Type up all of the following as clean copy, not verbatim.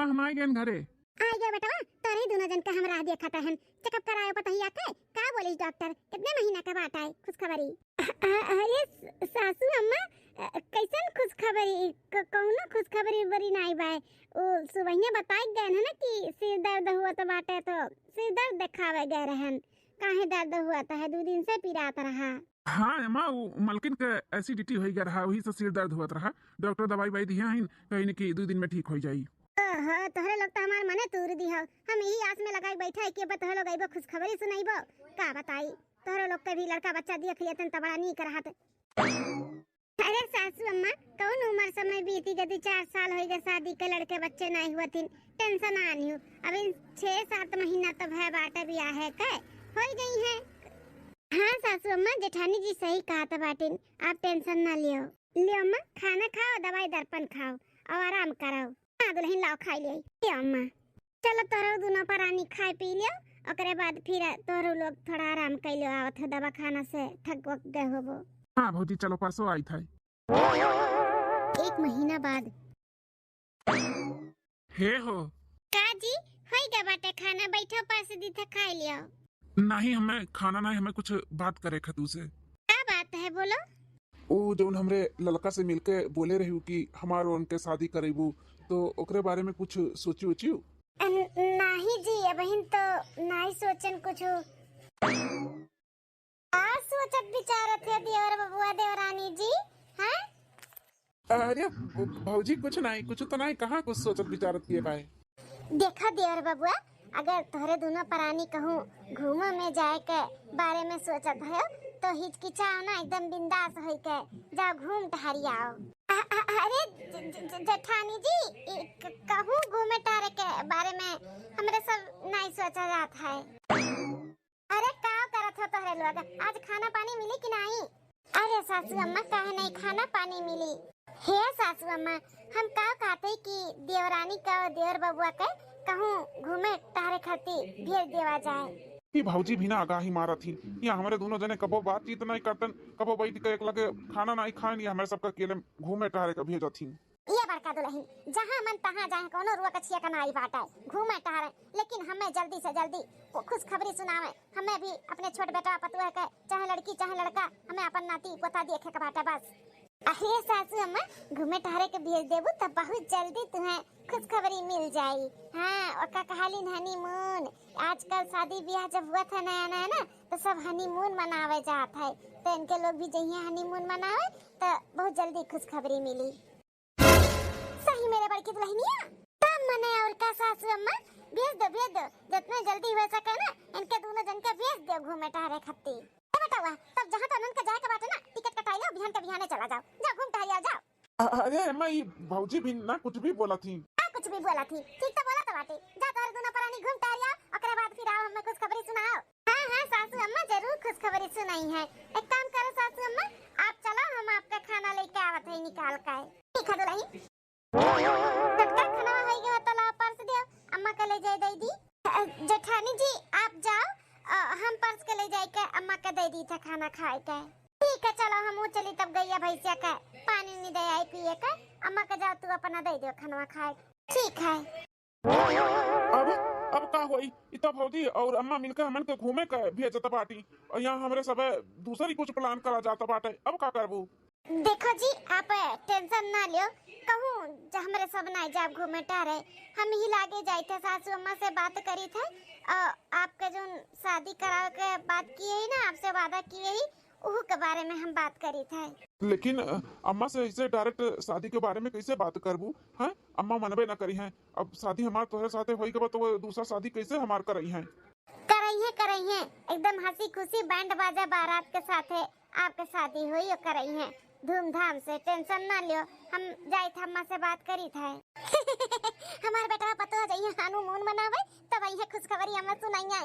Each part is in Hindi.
अम्मा हम आ गए घरे। आ गया बेटा, तोरे दोनों जन का हमरा देखा था चेकअप करायो पता ही आके का बोलिस डॉक्टर कितने महीना का बात है खुशखबरी। अरे सासू अम्मा कैसन खुशखबरी कौनो खुशखबरी बड़ी नहीं बाय। ओ सुबह बताई गए है ना कि सिर दर्द हुआ तो बाटे तो सिर दर्द दिखावे गए रहन। काहे दर्द हुआ था 2 दिन से पीड़ात रहा। हाँ अम्मा वो मलकिन के एसिडिटी हो गया रहा, वही से सिर दर्द हुआ रहा। डॉक्टर दवाई वाई दिया है कहीं न कि 2 दिन में ठीक हो जाई। हाँ तोहरे लोग तो हमार मने तूर दी हो। हम यही आस में लगाई बैठा है कि तोहरे लोग आइबो खुशखबरी सुनाइबो। का बताई तोहरे लोग के भी लड़का बच्चा देख लिया तन त बड़ा नीक रहत। अरे सासू अम्मा कौन उम्र समय बीती गई 4 साल हो गए शादी के लड़के बच्चे नहीं हुआ थिन। टेंशन आनी हो अभी 6-7 महीना तो भय बाटे बियाह है के हो गई है। हाँ सासू अम्मा जेठानी जी सही कहा था बाटिन, आप टेंशन ना लियो। लियो अम्मा खाना खाओ दवाई दर्पण खाओ और आराम करो। दुल्हन लाओ खाई ले अम्मा। चलो तोरो दोनों परानी खाए पी लियो ओकरे बाद फिर तोरो लोग थोड़ा आराम कर लियो। आवत है दवा खाना से थक वक गए होबो। हाँ भौजी चलो परसों आई था। 1 महीना बाद हे हो का जी होई गया बाटे खाना बैठो पास दी था खाई लियो। नहीं हमें खाना नहीं, हमें कुछ बात करे खतू से। क्या बात है बोलो। ओ जो हमरे लड़का से मिलके बोले रही कि हमार उनके शादी करेबू तो ओकरे बारे में कुछ सोची उची। नहीं जी बहन तो नहीं सोचन कुछ। आ सोचत विचारत है देवर बबुआ देवरानी जी। हैं अरे भौजी कुछ नहीं, कुछ तो नहीं, कहाँ कुछ सोचत विचारत किए पाए। देखा देवर बबुआ अगर तोहरे दोनों परानी कहूँ घूमो में जाए के बारे में सोचत है तो हिचकिचाओ ना, एकदम बिंदास होई के जाओ घूम टहरी आओ। अरे जेठानी जी कहूँ घूमे टहरे के बारे में हमरे सब नहीं सोचा जात है। अरे का करत हो तोहरे लोग, आज खाना पानी मिली कि नहीं। अरे सासू अम्मा काहे नहीं खाना पानी मिली। हे सासू अम्मा हम का कहते कि देवरानी का देवर बबुआ के कहूँ घूमे टहरे खाती भेज देवा जाए। ये भौजी भी ना आगाही मारा थी या हमारे दोनों जने कबो बातचीत नहीं करतन, कबो बैठ के एक लगे खाना नहीं खान या हमारे सबका अकेले घूमे टहरे का भेजा थी। ये बड़का दुल्हन जहाँ मन तहाँ जाए कोनो रुआ कछिया का नाई बाटा घूमे टहरे, लेकिन हमें जल्दी से जल्दी खुश खबरी सुनावे। हमें भी अपने छोटे बेटा पतुआ के चाहे लड़की चाहे लड़का हमें अपन नाती पोता देखे का बाटा बस। अरे सासू अम्मा घूमे टहरे के भेज देबू तब बहुत जल्दी तुम्हें खुश खबरी मिल जाई। हाँ और का कहालिन हनीमून, आजकल शादी ब्याह जब हुआ था नया नया ना तो सब हनीमून मनावे जात है, तो इनके लोग भी जहिया हनीमून मनावे तो बहुत जल्दी खुश खबरी मिली। सही मेरे बड़की दुल्हनिया तब मने और का सासू अम्मा भेज दो जितना जल्दी हो सके ना इनके दोनों जन के भेज दो घूमे टहरे खत्ती। बतावा तब जहाँ तो अनंत का जाए का बाटे ना टिकट कटाई लो, बिहान के बिहाने चला जाओ घूम टहरिया जाओ। अरे अम्मा ये भौजी भी ना कुछ भी बोला थी। कुछ भी बोला थी ठीक तो बोला तो बाटे जा तोहरे दोनों परानी घूम टहरिया ओकरे बाद फिर आओ हमें खुश खबरी सुनाओ। हाँ सासू अम्मा जरूर खुश खबरी सुनाई है। एक काम करो सासू अम्मा आप चलो हम आपका खाना लेके आवत है निकाल के। ठीक है दुल्हन टटका खाना होई गया तो ला पर्स दियो अम्मा के ले जाए दे दी। जेठानी जी आप जाओ हम पर्स के ले जाए के अम्मा के दे दी था खाना खाए के। ठीक है चलो हम चली तब गैया भैंसिया के पानी नहीं दे आई पिए के अम्मा के जाओ तू अपना दे दियो खाना खाए। ठीक है अब का होई इतना भौजी और अम्मा मिलकर हमन के घूमे के भेजत बाटी और यहाँ हमरे सब दूसरी कुछ प्लान करा जाता बाटे, अब का करबू। देखो जी आप टेंशन ना लियो कहूँ हमारे सब नहीं जाब घूमे टहरे हम ही लागे जाए थे सासू अम्मा से बात करी थे आपके जो शादी करावे के बात किए ही ना आपसे वादा किए ही उहू के बारे में हम बात करी थे। लेकिन अम्मा से ऐसे डायरेक्ट शादी के बारे में कैसे बात करबू हैं, अम्मा मनबे ना करी हैं। अब शादी हमार तोहरे साथे होई के तो दूसरा शादी कैसे हमार करई हैं। करई है एकदम हंसी खुशी बैंड बाजा बारात के साथ आपके शादी हुई और करई है धूमधाम से। टेंशन ना लियो हम जाए थे अम्मा से बात करी थे। हमारे बेटा पतो जाइए हनुमान मनावे तब ये खुशखबरी हमें सुनाई है।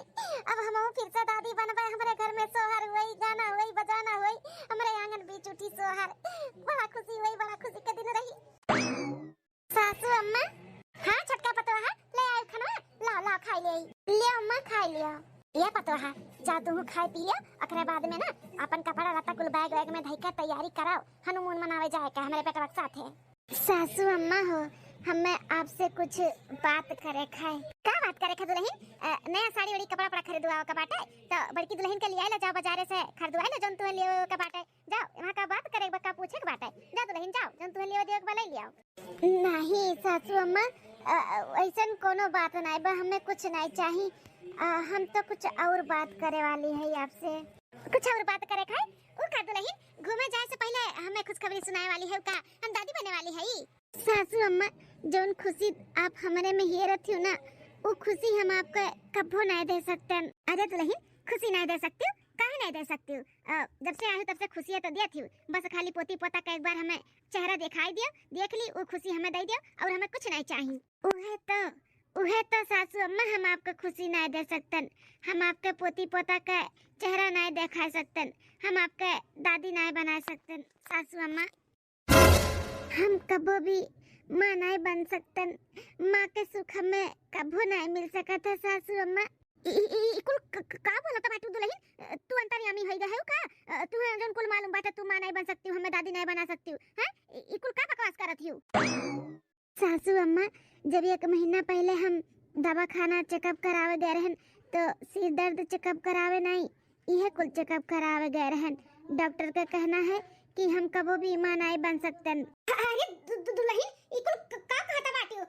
अब हम फिर से दादी बनबे हमारे घर में सोहर हुई गाना हुई बजाना हुई हमारे आंगन बीच उठी सोहर बड़ा खुशी हुई बड़ा खुशी के दिन रही। सासू अम्मा हाँ छोटका पतो है ले आयो खाना लाओ खाई ले अम्मा खाई लियो। ये पतो है जा तू खाए पी लियो ओकरे बाद में ना अपन कपड़ा लत्ता कुल बैग वैग में धइका तैयारी कराओ हनुमान मनावे जाए का हमारे बेटा के साथ है। सासू अम्मा हो, हमें आपसे कुछ बात करे खाए। का बात करे खा दुल्हन? नया साड़ी वाड़ी कपड़ा पड़ा खरीदवा का बाटे तो बड़की दुल्हन के लिए आइला, जाओ बाजारे से खरीदवा ले जौन तुहे लियो का बाटे। जाओ वहां का बात करे बका पूछे के बाटे। जा दुल्हन जाओ जौन तुहे लियो देख बा ले लियो। नहीं सासू अम्मा, ऐसन कोनो बात नहीं बा, हमें कुछ नहीं चाहिए। हम तो कुछ और बात करे वाली है आपसे। कुछ और बात करे खाए? उ का दुल्हन घूमे जाए से पहले हमें खुशखबरी सुनाए वाली है का? हम दादी बने वाली है। सासू अम्मा, जौन खुशी आप हमारे में हेरत हो ना, वो खुशी हम आपको कभी नहीं दे सकते। अरे दुल्हन खुशी नहीं दे सकती हूँ? काहे नहीं दे सकती हूँ? जब से आई हूँ तब से खुशियाँ तो दी थी, बस खाली पोती पोता का एक बार हमें चेहरा दिखाई दिया, देख ली, वो खुशी हमें दे दिया और हमें कुछ नहीं चाहिए। उहे तो सासू अम्मा, हम आपको खुशी नहीं दे सकते, हम आपके पोती पोता का चेहरा नहीं दिखा सकते, हम आपके दादी नहीं बना सकते। सासू अम्मा, हम कबो भी माँ नहीं बन सकते, माँ के सुख हमें कबो नहीं मिल सका था। सासू अम्मा कुल का बोलता बाटू दुल्हन? तू अंतर्यामी होई गए हो का? तू जन कुल मालूम बाटे तू माँ नहीं बन सकती, हमें दादी नहीं बना सकती हैं? ई कुल का बकवास करत हो? सासू अम्मा, जब 1 महीना पहले हम दवाखाना चेकअप करावे गए रहन तो सिर दर्द चेकअप करावे नहीं, यह कुल चेकअप करावे गए रहन। डॉक्टर का कहना है कि हम कबो भी मां नहीं बन सकते। अरे दुल्हन ई कुल का कहता बाटी हो?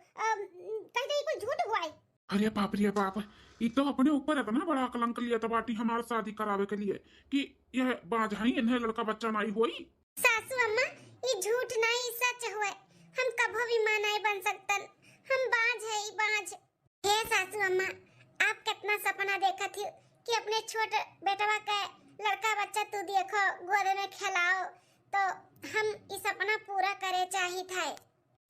कहीं ई कुल झूठ हुआ है। अरे बाप रे बाप, ये तो अपने ऊपर इतना बड़ा कलंक लिया था बाटी हमारे शादी करावे के लिए कि यह बाझाई इन्हें लड़का बच्चा नहीं हुई। सासू अम्मा, ये झूठ नहीं सच हुए, हम कभी भी मां नहीं बन सकते, हम बाज है बाज। हे सासू अम्मा, आप कितना सपना देखा थी कि अपने छोटे बेटवा का लड़का बच्चा तू देखो गोद में खिलाओ, तो हम इस सपना पूरा करे चाहिए था।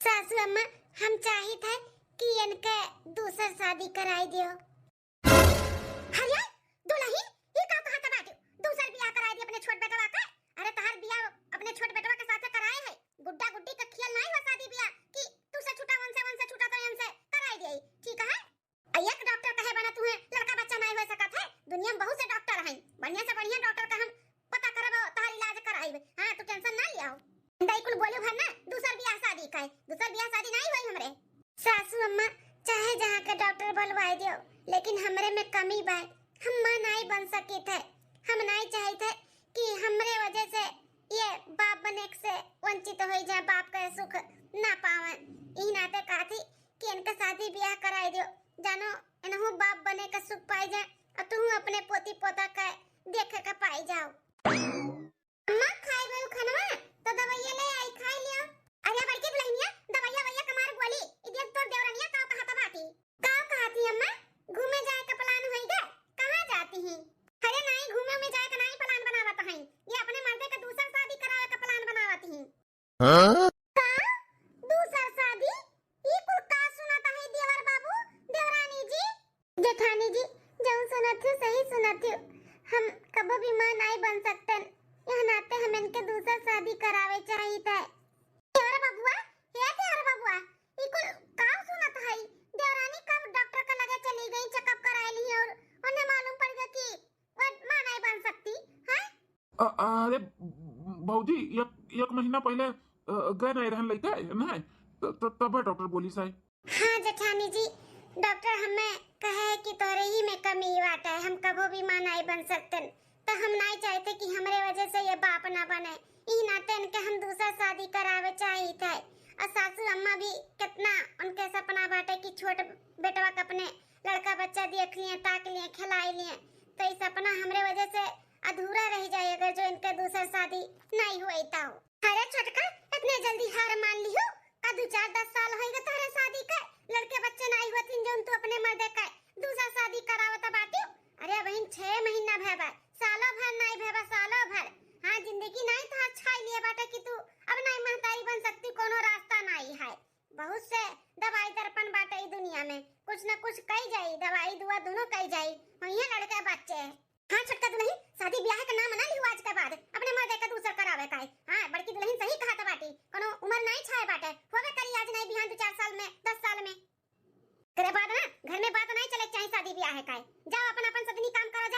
सासू अम्मा, हम चाहिए था कि इनके दूसर शादी कराई दियो। हरिया दुल्हन, ये का कहता बाटू? दूसर बियाह कराई दी अपने छोट बेटवा का? अरे तहार बियाह अपने छोट बेटवा के साथ कराए है, गुड्डा गुड्डी का खेल नहीं हुआ शादी बियाह कि तू से छूटा वन से छूटा तो इनसे कराई दी, ठीक है? एक डॉक्टर कहे बना तुम्हें लड़का बच्चा नहीं हो सकत है, दुनिया में बहुत से डॉक्टर हैं, बढ़िया से बढ़िया डॉक्टर का हम पता करब तहार इलाज कराइब। हां तू टेंशन ना लियाओ। दाई कुल बोलू है ना दूसर बियाह शादी का है, दूसर बियाह शादी नहीं हुई हमरे। सासू अम्मा, चाहे जहां के डॉक्टर बुलवाई दियो, लेकिन हमरे में कमी बा, हम मां नहीं बन सके थे। हम नहीं चाहते कि हमरे वजह से ये बाप बने से वंचित हो जाए, बाप का सुख ना पावे। ई नाते कहती कि इनका शादी ब्याह कराई दियो, जानो इनहु बाप बने का सुख पाई जाए और तू अपने पोती पोता का देखे का पाई जाओ। अम्मा खाए गयो खाना तो दवाइयां ले आई, खाई लियो। अरे बड़की दुल्हनिया, दवाइयां वैया कमार गोली इधर तोड़ देवरनिया का कहता बाटी? का कहती अम्मा? घूमे जाए का प्लान होई गए, कहां जाती हैं? अरे नहीं, घूमे में जाए का नहीं प्लान बनावत हैं, ये अपने मर्दे का दूसर शादी करावे का प्लान बनावत हैं। हां का दूसर शादी? ई कुल का सुनाता है देवर बाबू, देवरानी जी, जेठानी जी? जो सुनत हो सही सुनत हो, हम कबो भी मां नहीं बन सकते, यह नाते हम इनके दूसर शादी करावे चाहिए था। देवर बाबूआ, हे देवर बाबूआ, ई कुल का सुनत है? देवरानी कब डॉक्टर का लगे चली गई, चेकअप कराई ली और उन्हें मालूम पड़ गया कि वो मां नहीं बन सकती है। अरे भौजी, एक महीना पहले गए नहीं रहन लइका नहीं तब डॉक्टर बोली साहब। हाँ जेठानी जी, डॉक्टर हमें कहे कि तोरे ही में कमी बात है, हम कभी भी मां नहीं बन सकते, तो हम नहीं चाहते कि हमारे वजह से ये बाप ना बने, ई नाते इनके हम दूसरा शादी करावे चाहिए थे। और सासू अम्मा भी कितना उनके सपना बाटे कि छोटे बेटवा का अपने लड़का बच्चा देख लिए, ताक लिए, खिलाई लिए, तो ये सपना हमारे वजह से अधूरा रह जाएगा जो इनके दूसरा शादी नहीं हुई तो। अरे छोटका, इतने जल्दी हार मान लियो का? 2-4-10 साल होएगा तोरे शादी के, लड़के बच्चे नहीं होतिन जो तू अपने मर्दे का दूसरा शादी करावत बाटी। अरे बहन 6 महीना भेबा, सालों भर नहीं भेबा, सालों भर। हां जिंदगी नहीं तो अच्छा ही लिए बाटे कि तू अब नहीं महतारी बन सकती, कोनो रास्ता नहीं है। बहुत से दवाई दर्पण बाटे ई दुनिया में, कुछ न कुछ कई जाई, दवाई दुआ दोनों कई जाई, वही लड़के बच्चे। हां छोटका दुल्हन, शादी ब्याह का नाम ना लियो आज के बाद, अपने मर्दे का दूसर करावे का है। हां बड़की दुल्हन सही कहत बाटी, कोनो उम्र नहीं छाए बाटे, होवे करी आज नहीं बिहान 2-4 साल में, 10 साल में। तेरे बाद ना घर में बात नहीं चले चाहिए शादी ब्याह है का। जाओ अपन अपन सदनी काम करो,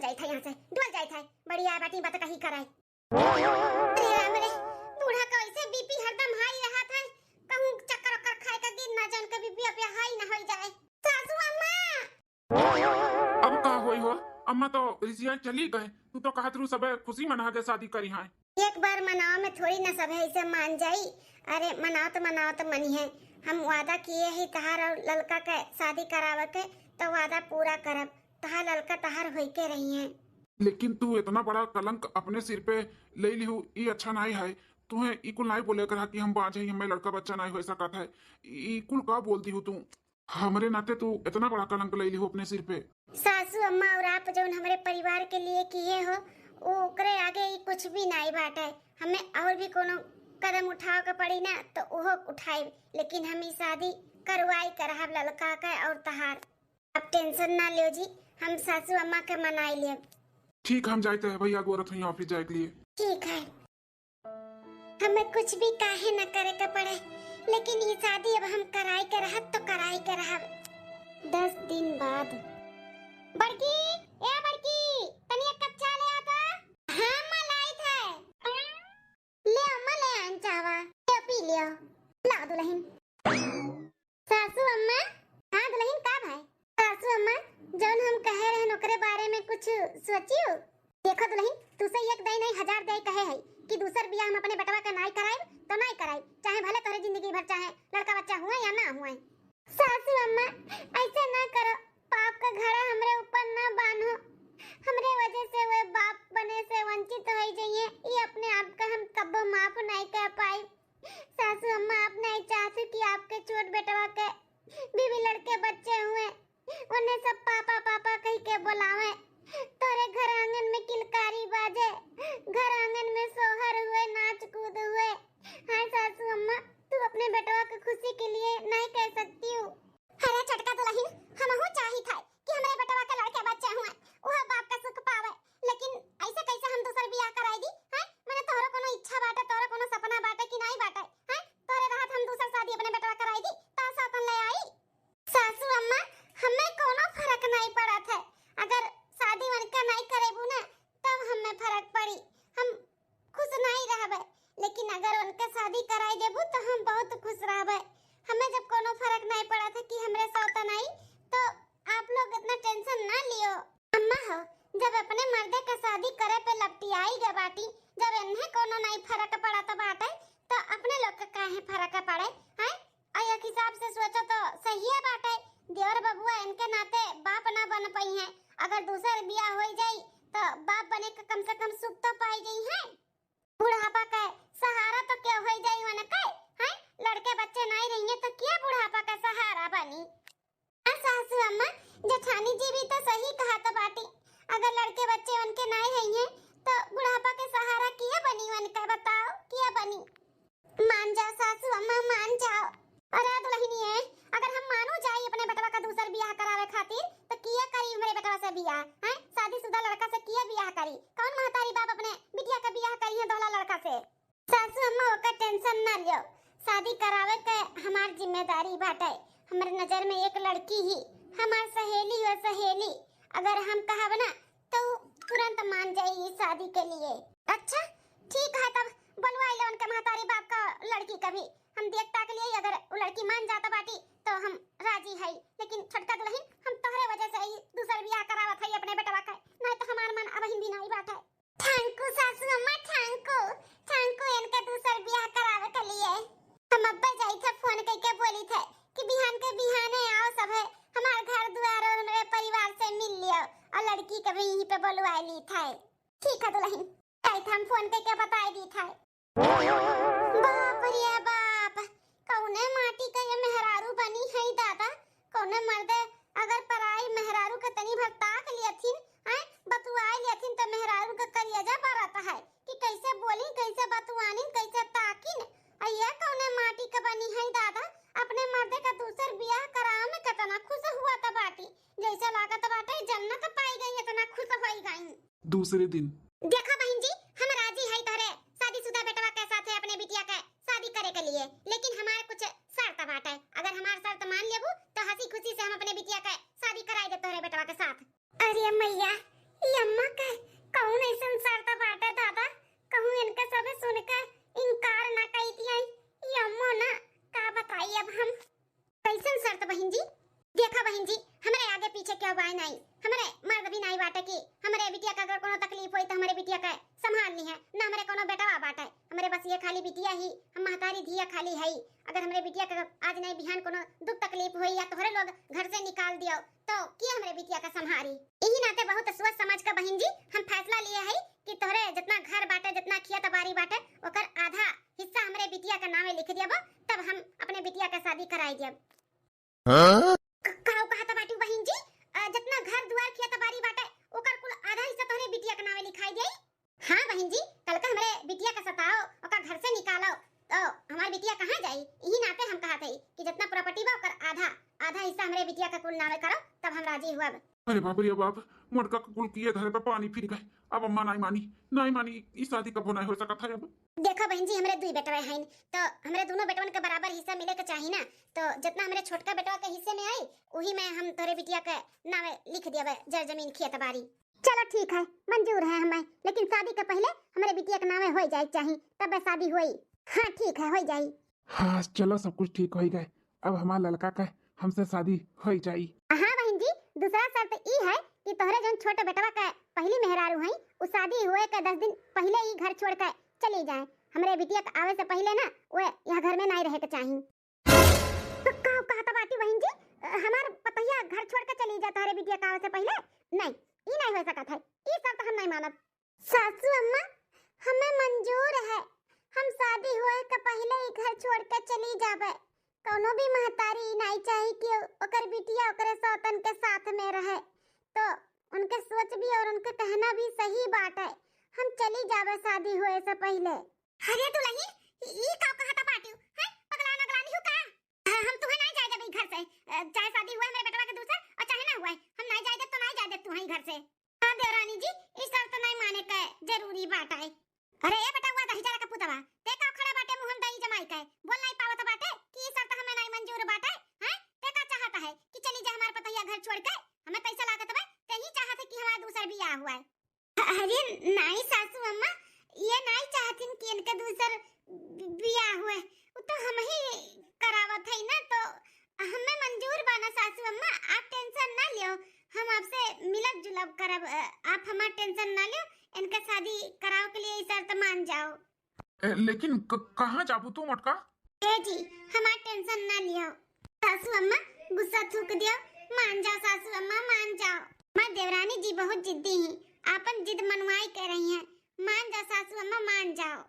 जाए था यहाँ से, डुल जाए था। बढ़िया बाटी बात कहीं कराई। अरे राम रे, बूढ़ा का ऐसे बीपी हरदम हाई रहा था। कहूं चक्कर वक्कर खाए का गिर ना जान के बीपी अपने हाई ना हो जाए। सासू अम्मा, अब का होई हो? अम्मा तो रिसिया चली गए। तू तो कहा तू सब खुशी मना के शादी करी है। एक बार मनाओ में थोड़ी ना सब ऐसे मान जाई। अरे मनाओ तो मनी है। हम वादा किए ही तहार और ललका के शादी करावे के, तो वादा पूरा करब। तहार ललका तहार होई के रही है। लेकिन तू इतना बड़ा कलंक अपने सिर पे ले लिहू, ई अच्छा नहीं है। तुम्हें इकुल नहीं बोले करा कि हम बाज है, हमें लड़का बच्चा नहीं हो सकता है। इकुल का बोलती हूँ तू? हमारे नाते तू इतना बड़ा कलंक ले लिहू अपने सिर पे। सासू अम्मा और आप जो हमारे परिवार के लिए किए हो, ओकरे आगे ही कुछ भी नहीं बाटे। हमें और भी कोनो कदम उठाव के पड़ी ना तो ओहो उठाई, लेकिन हम ई शादी करवाई करहब ललका के और तहार। आप टेंशन ना लियो जी, हम सासू अम्मा के मनाई लिए। ठीक, हम जाते हैं भैया गोरत हुई ऑफिस जाए के लिए। ठीक है, हमें कुछ भी काहे न करे के पड़े, लेकिन ये शादी अब हम कराई के रहब तो कराई के रहब। 10 दिन बाद। बड़की, ए बड़की, तनी एक कप चाय ले आता। हाँ मां लाई थे। ले अम्मा ले आन चावा, ले पी लियो। ला दुल्हन। सासू अम्मा, हाँ दुल्हन का भाई? सासू अम्मा, जौन हम कहे रहे नौकरे बारे में कुछ सोचियो? देखो दुल्हन, तू से एक दई नहीं 1000 दई कहे है कि दूसर बियाह हम अपने बेटवा के नाई कराई तो नाई कराई, चाहे भले तोरे जिंदगी भर चाहे लड़का बच्चा हुए या ना हुए। सासू अम्मा, ऐसे ना करो। पाप का घड़ा हमरे ऊपर ना बांधो। हमरे वजह से वो बाप बने से वंचित हो जाइए, ये अपने आप का हम कब्बो माफ नहीं कर पाई। सासू अम्मा, आप नहीं चाहते कि आपके छोट बेटवा के बीवी लड़के बच्चे हुए, उन्हें सब पापा पापा कह के बुलावे। तोरे घर आंगन में किलकारी बाजे, घर आंगन में सोहर हुए, नाच कूद हुए। हाय सासू अम्मा, तू अपने बेटवा की खुशी के लिए नहीं कह सकती हूँ। अरे छटका दुल्हन, हमहू चाही था कि हमारे बेटवा के लड़के बच्चे हुए, वह बाप का सुख पावे। लेकिन ऐसे कैसे हम दूसर बियाह कराई दी? हैं, मैंने तोहरा कोनो इच्छा बाटे, तोहरा कोनो सपना बाटे कि नहीं बाटे? हैं, तोरे राहत हम दूसर शादी अपने बेटवा कराई दी ता साथन ले आई। सासू अम्मा, हमें कोनो फर्क नहीं पड़ा था। अगर शादी उनका नहीं करेबू ना तब हमें फर्क पड़ी, हम खुश नहीं रहबे। लेकिन अगर उनके शादी कराई देबू तो हम बहुत खुश रहबे। हमें जब कोनो फर्क नहीं पड़ा था कि हमरे साथ नहीं, तो आप लोग इतना टेंशन ना लियो। अम्मा हो, जब अपने मर्दे का शादी करे पे लपटी आई गे बाटी, जब इन्हें कोनो नहीं फर्क पड़ा तो बाटे, तो अपने लोग का काहे फर्क पड़े? हैं, एक हिसाब से सोचो तो सही है बाटे। देवर बबुआ इनके नाते बाप ना बन पाई हैं। अगर दूसर बियाह हो जाई तो बाप बने का कम से कम सुख तो पाई जाई है। बुढ़ापा का सहारा तो क्या हो जाई वन के? हैं, लड़के बच्चे नहीं रहेंगे तो क्या बुढ़ापा का सहारा बनी? सासू अम्मा, जेठानी जी भी तो सही कहा तो बाटी। अगर लड़के बच्चे उनके नहीं रहेंगे तो बुढ़ापा के सहारा क्या बनी वन का? बताओ क्या बनी? मान जाओ सासू अम्मा, मान जाओ। अरे दुल्हनिए, अगर हम मानो जाए अपने बेटवा का दूसर बियाह करावे खातिर तो किया करी हमारे बेटवा से बियाह? हैं, शादीशुदा लड़का से किया बियाह करी? कौन महतारी बाप अपने बिटिया का बियाह करी है दोला लड़का से? सासू अम्मा, ओका टेंशन ना लियो। शादी करावे के हमार जिम्मेदारी बाटे। हमारे नजर में एक लड़की ही हमार सहेली हो सहेली। अगर हम कहब ना तो तुरंत मान जाएगी शादी के लिए। अच्छा ठीक है, तब बुलवाई लो उनके महतारी बाप का लड़की कभी। हम देखता के लिए अगर वो लड़की मान जाता बाटी तो हम राजी है। लेकिन छोटका दुल्हन, हम तोहरे वजह से ही दूसर बियाह करावत है अपने बेटवा का, नहीं तो हमार मन अब भी नहीं बाटे। थैंक यू सासू अम्मा, थैंक यू इनका दूसर बियाह करावे के लिए। हम अब्बा जाई थे फोन करके बोली थे कि बिहान के बिहाने आओ सब है, हमार घर द्वार और मेरे परिवार से मिल लियो और लड़की के भी यहीं पे बुलवा ली थे। ठीक है दुल्हन, आई थे हम फोन करके बता दी थे। बाप रे बाप, कौने माटी का ये मेहरारू बनी है दादा। कौने मर्दे अगर पराई मेहरारू के तनी भर ताक लियथिन, हैं, बतुआई लियथिन तो मेहरारू का कलियजा बरत है कि कैसे बोली, कैसे बतुआनी, कैसे ताकिन। ये कौने माटी का बनी है दादा। अपने मर्दे का दूसर बियाह करावे में कितना खुश हुआ था बाटी, जैसे लागत बाटे जन्नत पाई गई, इतना खुश होई गई। दूसरे दिन देखो बहन जी, हम राजी है तोरे शादीशुदा बेटवा के साथ अपने बिटिया के शादी करे के लिए, लेकिन हमारे कुछ शर्त बाटे। अगर हमार शर्त मान लेबू तो हंसी खुशी से हम अपने बिटिया के शादी कराई दे तोरे बेटवा के साथ। अरे मैया, ये अम्मा नहीं, हमारे मर्द भी नहीं बाटे कि हमारे बिटिया का अगर कोनो तकलीफ होई तो हमारे बिटिया का संभालनी है ना, हमारे कोनो बेटा बाटे। हमारे बस ये खाली बिटिया ही, हम महतारी धिया खाली है। अगर हमारे बिटिया का आज नहीं बिहान कोनो दुख तकलीफ हुई या तोहरे लोग घर से निकाल दियो तो किया हमारे बिटिया का संभारी। यही नाते बहुत सोच समझ का बहन जी हम फैसला लिए है कि तोहरे जितना घर बाटे, जितना खिया तबारी बाटे, ओकर आधा हिस्सा हमारे बिटिया का नामे लिख दियब, तब हम अपने बिटिया का शादी कराई दियब। काऊ कहा बाटी बहन जी, जितना घर दुआर खिया तबारी बाटे ओकर कुल आधा हिस्सा तोहरे बिटिया के नामे लिखाई देई। हां बहन जी, कल का हमरे बिटिया का सताओ, ओकर घर से निकालो तो हमारी बिटिया कहां जाई। यही नाते हम कहत हई कि जितना प्रॉपर्टी बा ओकर आधा आधा हिस्सा हमरे बिटिया का कुल नामे करो, तब हम राजी हुआ। अरे बाप रे बाप, मटका का कुल किए धरे पे पानी फिर गए। अब अम्मा नहीं मानी इस शादी कब होना हो सका था। अब देखो बहन जी, हमरे दुई बेटवा हैं तो हमरे दोनों बेटवन के बराबर हिस्सा मिले के चाहिए ना, तो जितना हमरे छोटका बेटवा के हिस्से में आई वही में हम तोरे बिटिया के नाम लिख दिया जर जमीन खेत बाड़ी। चलो ठीक है, मंजूर है हमें, लेकिन शादी के पहले हमारे बिटिया के नाम हो जाए चाहिए, तब शादी हुई। हाँ ठीक है, हो जाए। हाँ चलो, सब कुछ ठीक हो गए। अब हमारा लड़का का हमसे शादी हो जाई। हाँ बहन जी, दूसरा शर्त ई है कि तोहरे जन छोटे बेटवा का पहली मेहरारू हैं, उस शादी हुए के 10 दिन पहले ही घर छोड़ कर चली जाए। हमरे बिटिया के आवे से पहले ना वो यहाँ घर में नहीं रहे के चाहिए। तो कहा था बाटी बहन जी, हमार पतैया घर छोड़ कर चली जाए तोहरे बिटिया के आवे से पहले? नहीं, ई नहीं हो सकत है, ई शर्त हम नहीं मानब। सासू अम्मा, हमें मंजूर है, हम शादी हुए के पहले ही घर छोड़ कर चली जाबे। कोनो भी महतारी नहीं चाहिए कि ओकर बिटिया ओकरे सौतन के साथ में रहे, तो उनके सोच भी और उनके कहना भी सही बात है। हम चली जावे शादी हुए से पहले। अरे दुल्हन, ई का कहता पाटियो है, पगला नगलानी हो का? हम तुहे नहीं जाए देबे घर से, चाहे शादी हुए मेरे बेटवा के दूसर और चाहे ना हुए, हम नहीं जाए दे तो नहीं जाए दे तू ही घर से। हां देवरानी जी, इस शर्त नहीं माने का जरूरी बात है। अरे ए बेटा हुआ दही जरा का पुतवा, ते का खड़ा बाटे मुंह हम दही जमाई के बोल नहीं पावत बाटे कि ई शर्त हमें नहीं मंजूर बाटे। हैं ते का चाहता है कि चली जा हमार पतैया घर छोड़ के? हमें कैसा लागत बे, ते ही चाहत है कि हमारा दूसरा बियाह हुआ है। अरे नहीं सासू अम्मा, ये नहीं चाहतीन कि इनके दूसर बियाह हुए, तो हम ही करावत है ना, तो हमें मंजूर बाना सासू अम्मा, आप टेंशन ना लियो, हम आपसे मिलब जुलब करब, आप हमार टेंशन ना लियो, इनका शादी कराओ के लिए शर्त मान जाओ। लेकिन कहाँ जाबू तू मटका? ए जी, हमार टेंशन ना लियो सासू अम्मा, गुस्सा थूक दियो, मान जाओ सासू अम्मा, मान जाओ। मां देवरानी जी बहुत जिद्दी हैं, आपन जिद मनवाई कर रही हैं, मान जाओ सासू अम्मा, मान जाओ।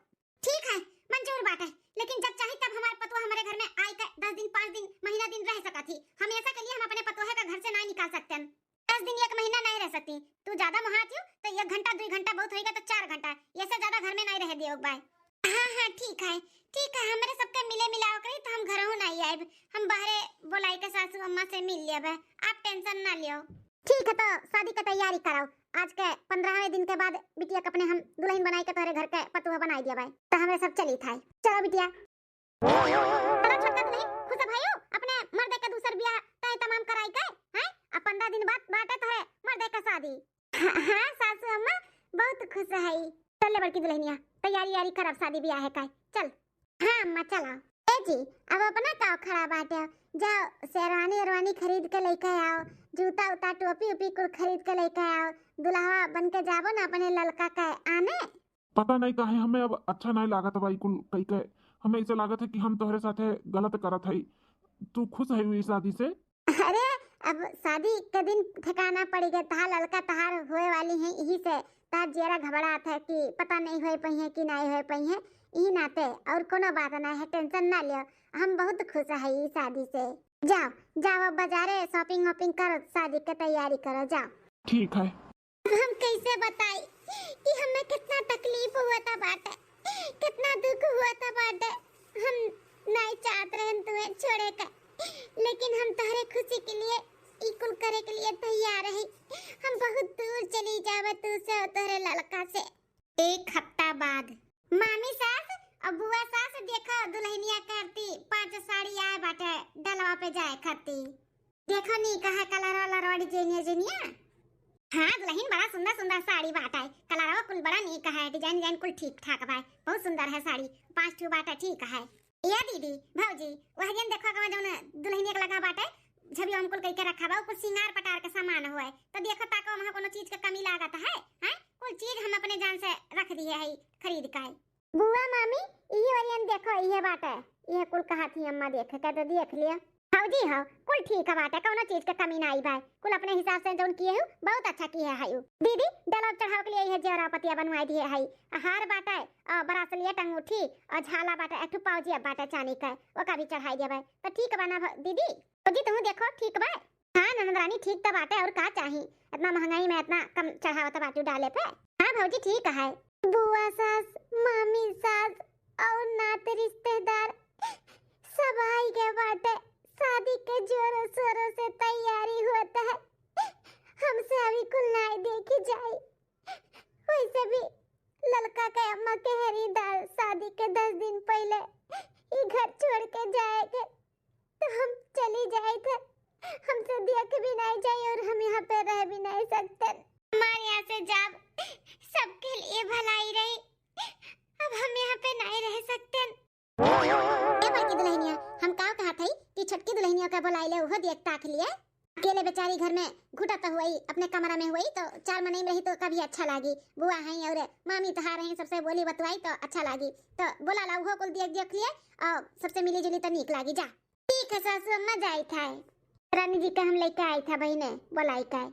ठीक है, मंजूर बात है, लेकिन जब चाहे तब हमारे पतोह हमारे घर में आई कर 10 दिन 5 दिन महीना दिन रह सका थी। हम ऐसा के लिए हम अपने पतोह का घर से नहीं निकाल सकते हैं, 10 दिन 1 महीना नहीं रह सकती। तू ज्यादा महात हो तो 1 घंटा 2 घंटा बहुत होएगा तो 4 घंटा, ये से ज्यादा घर में नहीं रह दियो बाय। हां ठीक है ठीक है, हमरे सबके मिले मिलाओ करी तो हम घरों नहीं आएब, हम बाहरे बुलाई के सासू अम्मा से मिल लेबे, आप टेंशन ना लियो। ठीक है, तो शादी की तैयारी कराओ, आज के 15वें दिन के बाद बिटिया के अपने हम दुल्हन बनाई के तोरे घर के पतुआ बनाई दिया भाई, तो हमें सब चली थाई। चलो बिटिया, चलो छोटा दुल्हन, खुश भाइयों, अपने मर्द के दूसर बियाह तय तमाम कराई के हैं, अब 15 दिन बाद बाटे तोरे मर्द के शादी। हां सासू अम्मा बहुत खुश है। चल बड़की दुल्हनिया, तैयारी यारी करब शादी बियाह का, चल। हां अम्मा चलो। ए जी, अब अपना का खड़ा बाटे, जाओ शेरवानी अरवानी खरीद के लेके आओ, जूता उता टोपी उपी कुल खरीद के लेके आओ, दुल्हा बन के जाबो ना अपने लड़का के आने। पता नहीं काहे हमें अब अच्छा नहीं लागत भाई कुल कई के, हमें ऐसा लागत है कि हम तोहरे साथे गलत करत हई। तू खुश है हुई शादी से? अरे अब शादी के दिन ठिकाना पड़ी गए, तहार लड़का तहार होए वाली है, यही से तार जेरा घबरात है कि पता नहीं होए पई है कि नहीं होए पई है, यही नाते और कोनो बात नहीं है, टेंशन ना लियो, हम बहुत खुश है इस शादी से। जाओ जाओ बाजारे शॉपिंग वॉपिंग करो, शादी की तैयारी करो, जाओ। ठीक है। हम कैसे बताई कि हमें कितना तकलीफ हुआ था बाटे, कितना दुख हुआ था बाटे, हम नहीं चाहते रहे तुम्हें छोड़े का, लेकिन हम तुम्हारे खुशी के लिए इकुल करे के लिए तैयार है। हम बहुत दूर चली जावे तू से और तोरे लड़का से। 1 हफ्ता बाद मामी सास और बुआ सास देखो दुल्हनिया करती 5 साड़ी आए बाटे डलवा पे जाए खाती, देखो नी कहा कलर वाला रोड जेनिया। हाँ दुल्हन बड़ा सुंदर सुंदर साड़ी बाटा है, कलरवा कुल बड़ा नीक है, डिजाइन डिजाइन कुल ठीक ठाक बा, बहुत सुंदर है साड़ी, 5 ठो बाटा ठीक है। या दीदी भौजी वह जन देखो का जौन दुल्हनिया के लगा बाटे झबिया हमको कई के रखा बा ऊपर सिंगार पटार के सामान हुआ है तो देखो ताको वहां कोनो चीज के कमी लागत है हैं कुल चीज हम अपने जान से रख दिए है खरीद के बुआ मामी ई वाली देखो ये बात है ये कुल कहा थी अम्मा देख के तो देख लिया हौजी हो कुल ठीक है बात है कोनो चीज के कमी ना आई भाई कुल अपने हिसाब से जोन किए हो बहुत अच्छा किए है दीदी डलब चढ़ाव के लिए ये जेवरा पतिया बनवाई दिए है हार बाटे और ब्रासलेट अंगूठी और झाला बाटे एक पाउजी बाटे चांदी का वो का भी चढ़ाई देबे तो ठीक बना दीदी हौजी तुम देखो ठीक बा हां ननद रानी ठीक तो बाटे और का चाहिए इतना महंगाई में इतना कम चढ़ावत बाटू डाले पे हां भौजी ठीक है बुआ सास मामी सास और नाते रिश्तेदार सब आई गए बाटे शादी के जोरों शोरों से तैयारी होता है हमसे अभी कुल नहीं देखी जाए वैसे भी लड़का के अम्मा के हरीदार शादी के 10 दिन पहले ये घर छोड़ के जाएंगे तो हम चली जाए थे हमसे देख भी नहीं जाए और हम यहाँ पे रह भी नहीं सकते हमारे यहाँ से जब सबके लिए भलाई रही अब हम यहाँ पे नहीं रह सकते ए बाकी दुल्हनिया हम का कहा थई कि छोटकी दुल्हनिया का बुलाई ले वो देख ताक लिए अकेले बेचारी घर में घुटत हुई अपने कमरा में हुई तो 4 महीने में रही तो कभी अच्छा लागी बुआ हैं और मामी तहार हैं सबसे बोली बतवाई तो अच्छा लागी तो बोला ला वो कुल देख लिए और सबसे मिली जुली तो नीक लागी जा ठीक है सासू मजा आई था रानी जी का हम लेके आई था बहने बुलाई का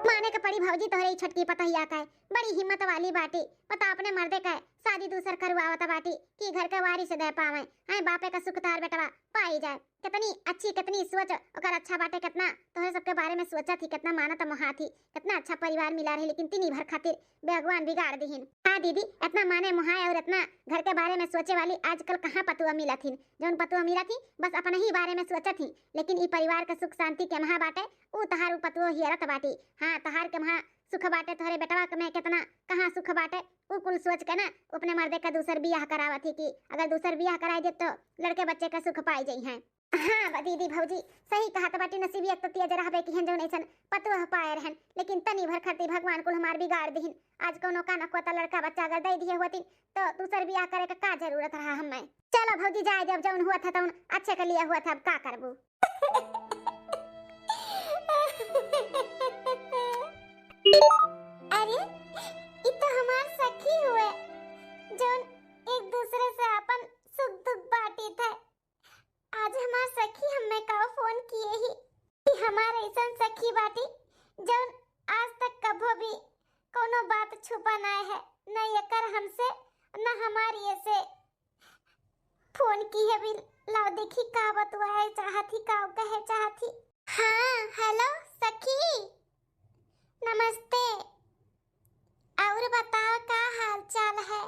माने का पड़ी भौजी तोहरे छटकी पतहिया का बड़ी हिम्मत वाली बाटी पता अपने मर्दे का शादी दूसर करवावत बाटी कि घर के वारिस दे पावे हां बापे का सुख तार बेटवा पाई जाए कितनी अच्छी कितनी सोच ओकर अच्छा बाटे कितना तोहरे सबके बारे में सोचा थी कितना मानत महा थी कितना अच्छा परिवार मिला रहे लेकिन तिनी भर खातिर भगवान बिगाड़ दीहिन हां दीदी इतना माने मुहाय और इतना घर के बारे में सोचे वाली आजकल कहां पतुआ मिला थी जोन पतुआ मिला थी बस अपने ही बारे में सोचा थी लेकिन ई परिवार का सुख शांति के महा बाटे ऊ तहार पतुआ हियरत बाटी हां तहार के महा सुख बाटे तोहरे बेटवा के में कितना कहां सुख बाटे ऊ कुल सोच के ना अपने मर्दे का दूसर बियाह करावत थी कि अगर दूसर बियाह कराई दे तो लड़के बच्चे का सुख पाई जाई हैं हां दीदी भौजी सही कहा त बाटी नसीबी एक तो तिया जरा हबे कि हन जौन ऐसन पतुआ पाए रहन लेकिन तनी भर खरती भगवान कुल हमार बिगाड़ दीहिन आज कोनो का न को त लड़का बच्चा अगर दे दिए होती तो दूसर बियाह करे का जरूरत रहा हमें चलो भौजी जाए जब जौन हुआ था तौन अच्छे के लिए हुआ था अब का करबू अरे ये तो हमार सखी हुए जोन एक दूसरे से अपन सुख दुख बांटी थे आज हमार सखी हमें का फोन किए ही कि हमारे ऐसन सखी बाटी जोन आज तक कभो भी कोनो बात छुपा ना है न एकर हमसे न हमारी ऐसे फोन की है भी लाओ देखी का बतवाए चाहती का कहे चाहती हाँ हेलो सखी नमस्ते और बताओ का हाल चाल है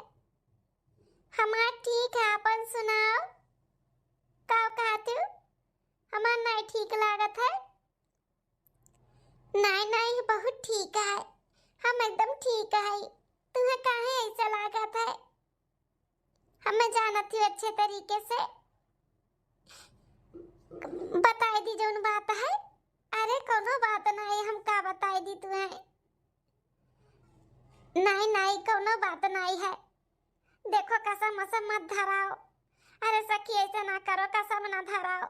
हमार ठीक है अपन सुनाओ का कहते हमार नहीं ठीक लागत है नहीं बहुत ठीक है हम एकदम ठीक है तुम्हें काहे ऐसा लागत है हमें जानती हूँ अच्छे तरीके से बताई दी जोन बात है अरे कोनो बात नहीं हम का बताई दी तुम्हें नहीं कोनो बात नहीं है देखो कसम मसम मत धराओ अरे सखी ऐसा ना करो कसम ना धराओ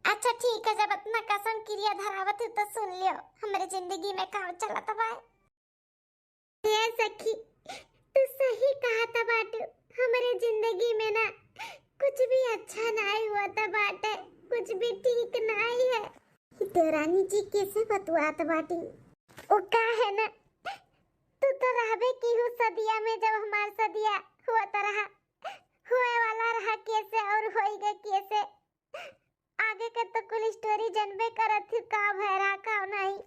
अच्छा ठीक है जब इतना कसम क्रिया धरावत तो सुन लियो हमारे जिंदगी में का चलत बा ये सखी तू सही कहा था बाटू हमारे जिंदगी में ना कुछ भी अच्छा नहीं हुआ था बाटे कुछ भी ठीक नहीं है तो रानी जी कैसे बतवात बाटी ओ का है ना तू तो रहबे की हूँ सदिया में जब हमार सदिया हुआ तो रहा हुए वाला रहा कैसे और होई गए कैसे आगे के तो कुल स्टोरी जनबे करत थी का भैरा का नहीं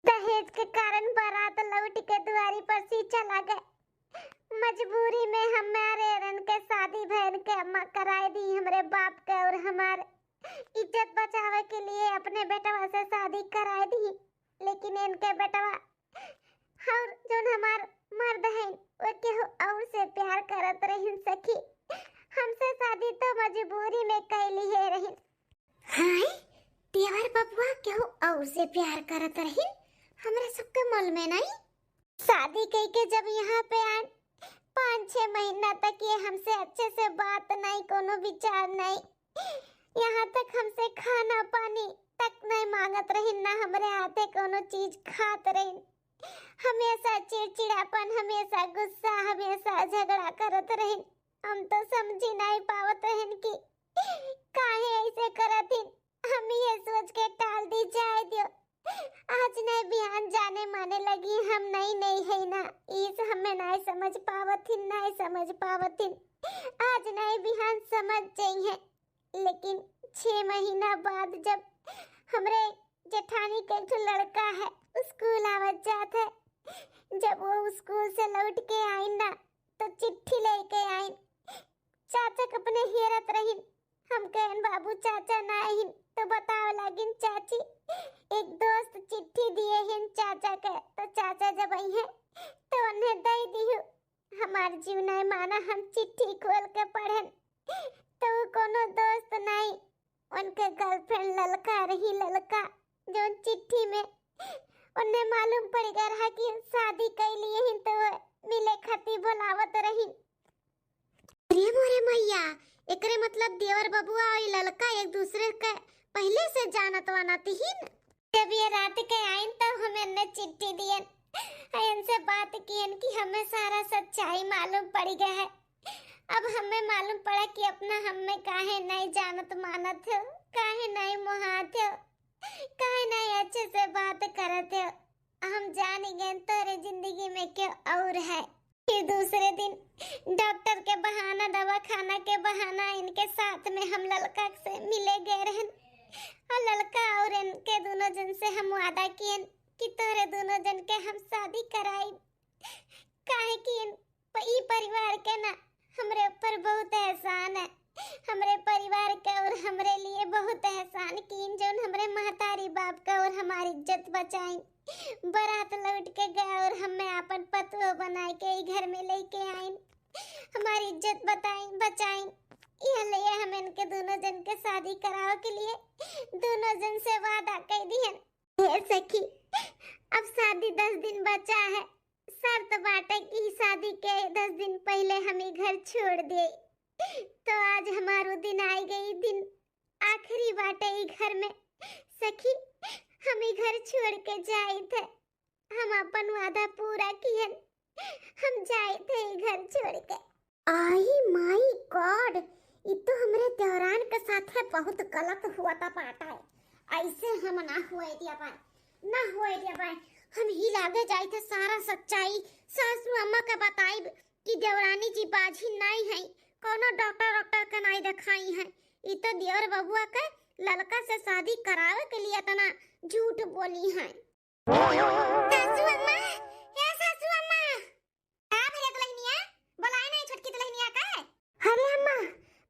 दहेज के कारण बारात लौट के दुआरी पर सी चला गए मजबूरी में हमारे रन के शादी बहन के अम्मा कराई दी हमरे बाप के और हमारे इज्जत बचावे के लिए अपने बेटवा से शादी कराई दी लेकिन इनके बेटवा और जोन हमार मर्द हैं वो केहू और से प्यार करत रहिन सखी हमसे शादी तो मजबूरी में कैली है रहिन हाय देवर बबुआ केहू और से प्यार करत रहिन हमरे सबके मोल में नहीं शादी कई के जब यहाँ पे आए 5-6 महीना तक ये हमसे अच्छे से बात नहीं कोनो विचार नहीं यहाँ तक हमसे खाना पानी तक नहीं मांगत रही, ना हमरे हाथे कोनो चीज खात रही। हमेशा चिड़चिड़ापन, हमेशा गुस्सा, हमेशा झगड़ा करत रही। हम तो समझी नहीं पावत रहन कि काहे ऐसे करत हिन। हम ये सोच के टाल दी जाए दियो। आज नहीं बिहान जाने माने लगी हम नहीं है ना, इस हमें नहीं समझ पावत हिन, नहीं समझ पावत हिन। आज नहीं बिहान समझ जाई है, लेकिन 6 महीना बाद जब हमरे जेठानी के एक लड़का है स्कूल आवत जात है, जब वो स्कूल से लौट के आई ना तो चिट्ठी लेके आई। चाचा अपने हेरत रही। हम कहन बाबू चाचा ना आइन तो बताव लागिन चाची एक दोस्त चिट्ठी दिए हैं चाचा के, तो चाचा जब आई है तो उन्हें दे दियो। हमार जीव नहीं माना, हम चिट्ठी खोल के पढ़न तो कोनो दोस्त नहीं, उनके गर्लफ्रेंड ललका रही, ललका जो चिट्ठी में उन्हें मालूम पड़ गया रहा कि शादी कर लिए हैं, तो मिले खती बुलावत रही। अरे मोरे मैया, एकरे मतलब देवर बबुआ और ललका एक दूसरे के पहले से जानत वानत हिन। जब ये रात के आइन तब हमें ने चिट्ठी दियन, इनसे बात कियन कि हमें सारा सच्चाई मालूम पड़ गया है। अब हमें मालूम पड़ा कि अपना हमें काहे नहीं जानत मानत हो, काहे नहीं मोहात हो, काहे नहीं अच्छे से बात करत हो। हम जान गए तेरे जिंदगी में क्या और है। फिर दूसरे दिन डॉक्टर के बहाना, दवा खाना के बहाना इनके साथ में हम ललका से मिले गए रहन, और ललका और इनके दोनों जन से हम वादा किए कि तोरे दोनों जन के हम शादी कराई। काहे कि ई परिवार के ना हमरे ऊपर बहुत एहसान है, हमरे परिवार का और हमरे लिए बहुत एहसान कीन, जो हमरे महतारी बाप का और हमारी इज्जत बचाई। बारात लौट के गया और हमें अपन पतुआ बना के घर में लेके आइन, हमारी इज्जत बचाई। यह लिए हम इनके दोनों जन के शादी कराओ के लिए दोनों जन से वादा कर दियन। हे सखी, अब शादी 10 दिन बचा है। शर्त बाटे की शादी के 10 दिन पहले हमें घर छोड़ दे, तो आज हमारो दिन आई गई, दिन आखिरी बाटे ई घर में। सखी, हमें घर छोड़ के जाए थे, हम अपन वादा पूरा कियन, हम जाए थे घर छोड़ के। आई माय गॉड, ये तो हमरे देवरान के साथ है बहुत गलत हुआ था पाटा है। ऐसे हम ना हुए दिया पाए, हम ही लागे जाए थे सारा सच्चाई सासू अम्मा के बताई कि देवरानी जी बाजी नहीं है, कोनो डॉक्टर के नहीं दिखाई है। ये तो देवर बबुआ के ललका से शादी करावे के लिए तना झूठ बोली है। सासू अम्मा, हे सासू अम्मा, आ मेरे दुल्हनिया, बुलाए नहीं छोटकी दुल्हनिया का। अरे अम्मा,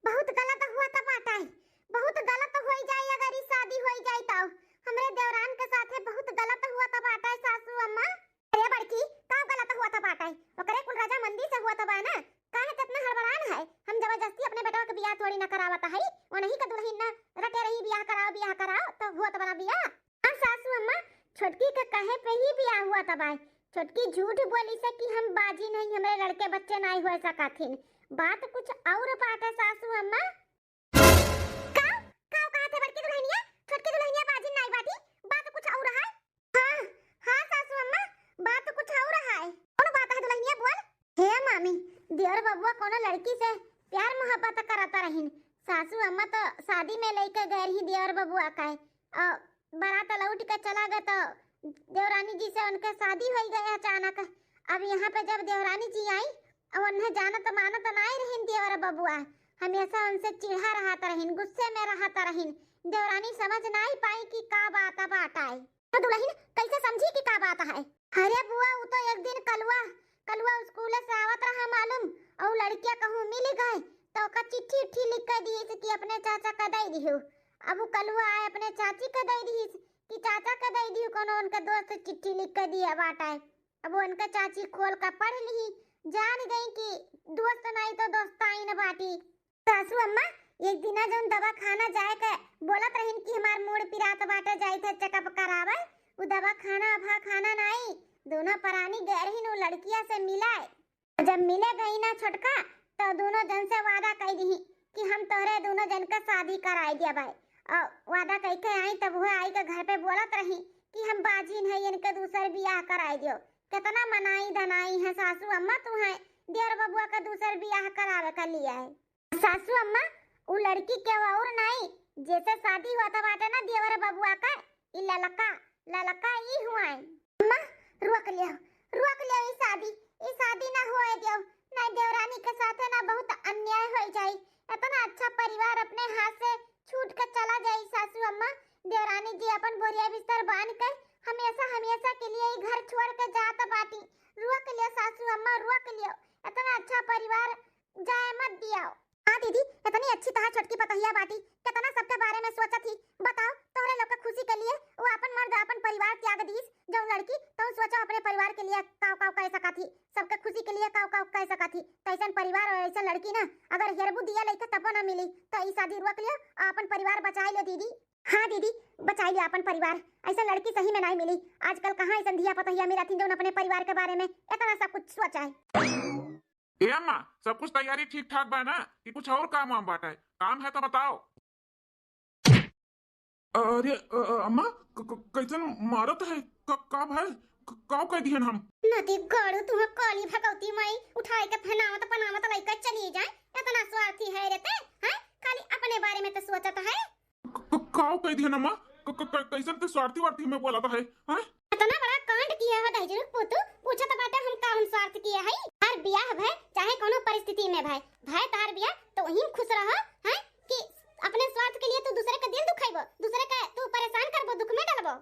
बहुत गलत हुआ था बाटा है, बहुत गलत हो जाए अगर ये शादी हो जाए तो। हमरे देवरान के साथ है बहुत गलत हुआ था बाटा है सासू अम्मा। अरे बड़की, का गलत हुआ था बाटा है? ओकरे कुल राजा मंदी से हुआ था बा ना, काहे इतना हड़बड़ान है? हम जबरदस्ती अपने बेटा के बियाह थोड़ी ना करावता है, वो नहीं का दुल्हन ना रटे रही बियाह कराओ तो हुआ तो बना बियाह। हां सासू अम्मा, छोटकी के कहे पे ही बियाह हुआ था बा। छोटकी झूठ बोली से कि हम बाजी नहीं, हमरे लड़के बच्चे नहीं हो सकथिन। बात कुछ और बात है सासू अम्मा। का कहते बड़की दुल्हनिया, छोटकी दुल्हनिया बाजी नहीं बाटी, बात कुछ और है। हां सासू अम्मा, बात कुछ और है। कौन बात है दुल्हनिया बोल। हे मामी, देवर बबुआ कोनो लड़की से प्यार मोहब्बत करता रहिन। सासू अम्मा तो शादी में लेके गए ही देवर बबुआ का, और बारात लौट के चला गया तो देवरानी जी से उनका शादी हो गई अचानक। अब यहाँ पे जब देवरानी जी आई और उन्हें जानत मानत नहीं रहिन देवर बबुआ, हमेशा उनसे चिढ़ा रहता रहिन, गुस्से में रहता रहिन। देवरानी समझ नहीं पाई कि का बात है। तो दुल्हन कैसे समझी कि का बात है? अरे बुआ, वो तो एक दिन कलवा स्कूल से आवत रहा मालूम, और लड़कियां कहूं मिल गए तो का चिट्ठी लिख के दी कि अपने चाचा का दे दियो। अब वो कलवा आए अपने चाची का दे दी कि चाचा का दे दियो, कोनो उनका दोस्त चिट्ठी लिख के दिया बाटा है। अब वो उनका चाची खोल कर पढ़ ली, जान गई कि दोस्त नहीं तो दोस्ताई न बाटी। सासू अम्मा, एक दिन जौन दवा खाना जाए के बोलत रहिन कि हमार मूड पिरात बाटे जाए थे चेकअप करावे, वो दवा खाना नहीं, दोनों परानी गए रहिन वो लड़किया से मिलाए। जब मिले गई ना छोटका तो दोनों जन से वादा कर दी कि हम तोहरे दोनों जन का शादी कराई दिया भाई। और वादा कह के आई तब वो आई के घर पे बोलत रही कि हम बाजिन है इनके दूसर बियाह कराई दियो। कितना मनाई धनाई है सासू अम्मा तू है देवर बबुआ का दूसर बियाह करावे का लिया है। सासू अम्मा वो लड़की के और नहीं जैसे शादी हुआ था बाटे ना देवर बबुआ का ई ललका ललका ई हुआ है। अम्मा रोक लियो ई शादी ना होए दियो नहीं देवरानी के साथ है ना बहुत अन्याय हो जाई। इतना अच्छा परिवार अपने हाथ से छूट कर चला जाई सासू अम्मा। देवरानी जी अपन बोरिया बिस्तर बांध कर हमेशा के लिए ही घर छोड़ के जात बाटी। रोक लियो सासू अम्मा रोक लियो इतना अच्छा परिवार जाए मत दियो। हाँ दीदी इतनी अच्छी तरह छोटकी पतहिया बाटी कितना सबके बारे में सोचा थी। बताओ तोहरे लोग के खुशी के लिए वो अपन मर्द अपन परिवार त्याग दीस जो लड़की तो सोचा अपने परिवार के लिए काव काव कह सका थी सबके खुशी के लिए काव काव कह सका थी। तो ऐसा परिवार और ऐसा लड़की ना अगर हेरबू दिया लइका तब ना मिली तो ई शादी रोक लियो अपन परिवार बचाई लो दीदी। हाँ दीदी बचाई लियो अपन परिवार ऐसा लड़की सही में नहीं मिली। आजकल कहाँ ऐसा धिया पतहिया मिला थी जो अपने परिवार के बारे में इतना सब कुछ सोचा है। ए अम्मा सब कुछ तैयारी ठीक ठाक बा ना कि कुछ और काम वाम बाटा है? काम है तो बताओ। अरे अम्मा कैसन मारत है कब है काव कह दिहन हम नदी गड़ू तुह काली भगवती माई उठाए के फनावत पनावत लइका चली जाए इतना स्वार्थी है रे ते हैं खाली अपने बारे में तो सोचत है। काव कह दिहन अम्मा कैसन ते स्वार्थी वार्थी में बोला था है हैं इतना बड़ा कांड किया है दहजरू पुतू पूछत बाटे हम काउन स्वार्थ किया है। हर बियाह भय चाहे कोनो परिस्थिति में भय तार बियाह तो वही खुश रह है कि अपने स्वार्थ के लिए तू दूसरे का दिल दुखाइबो दूसरे का तू परेशान करबो दुख में डालबो।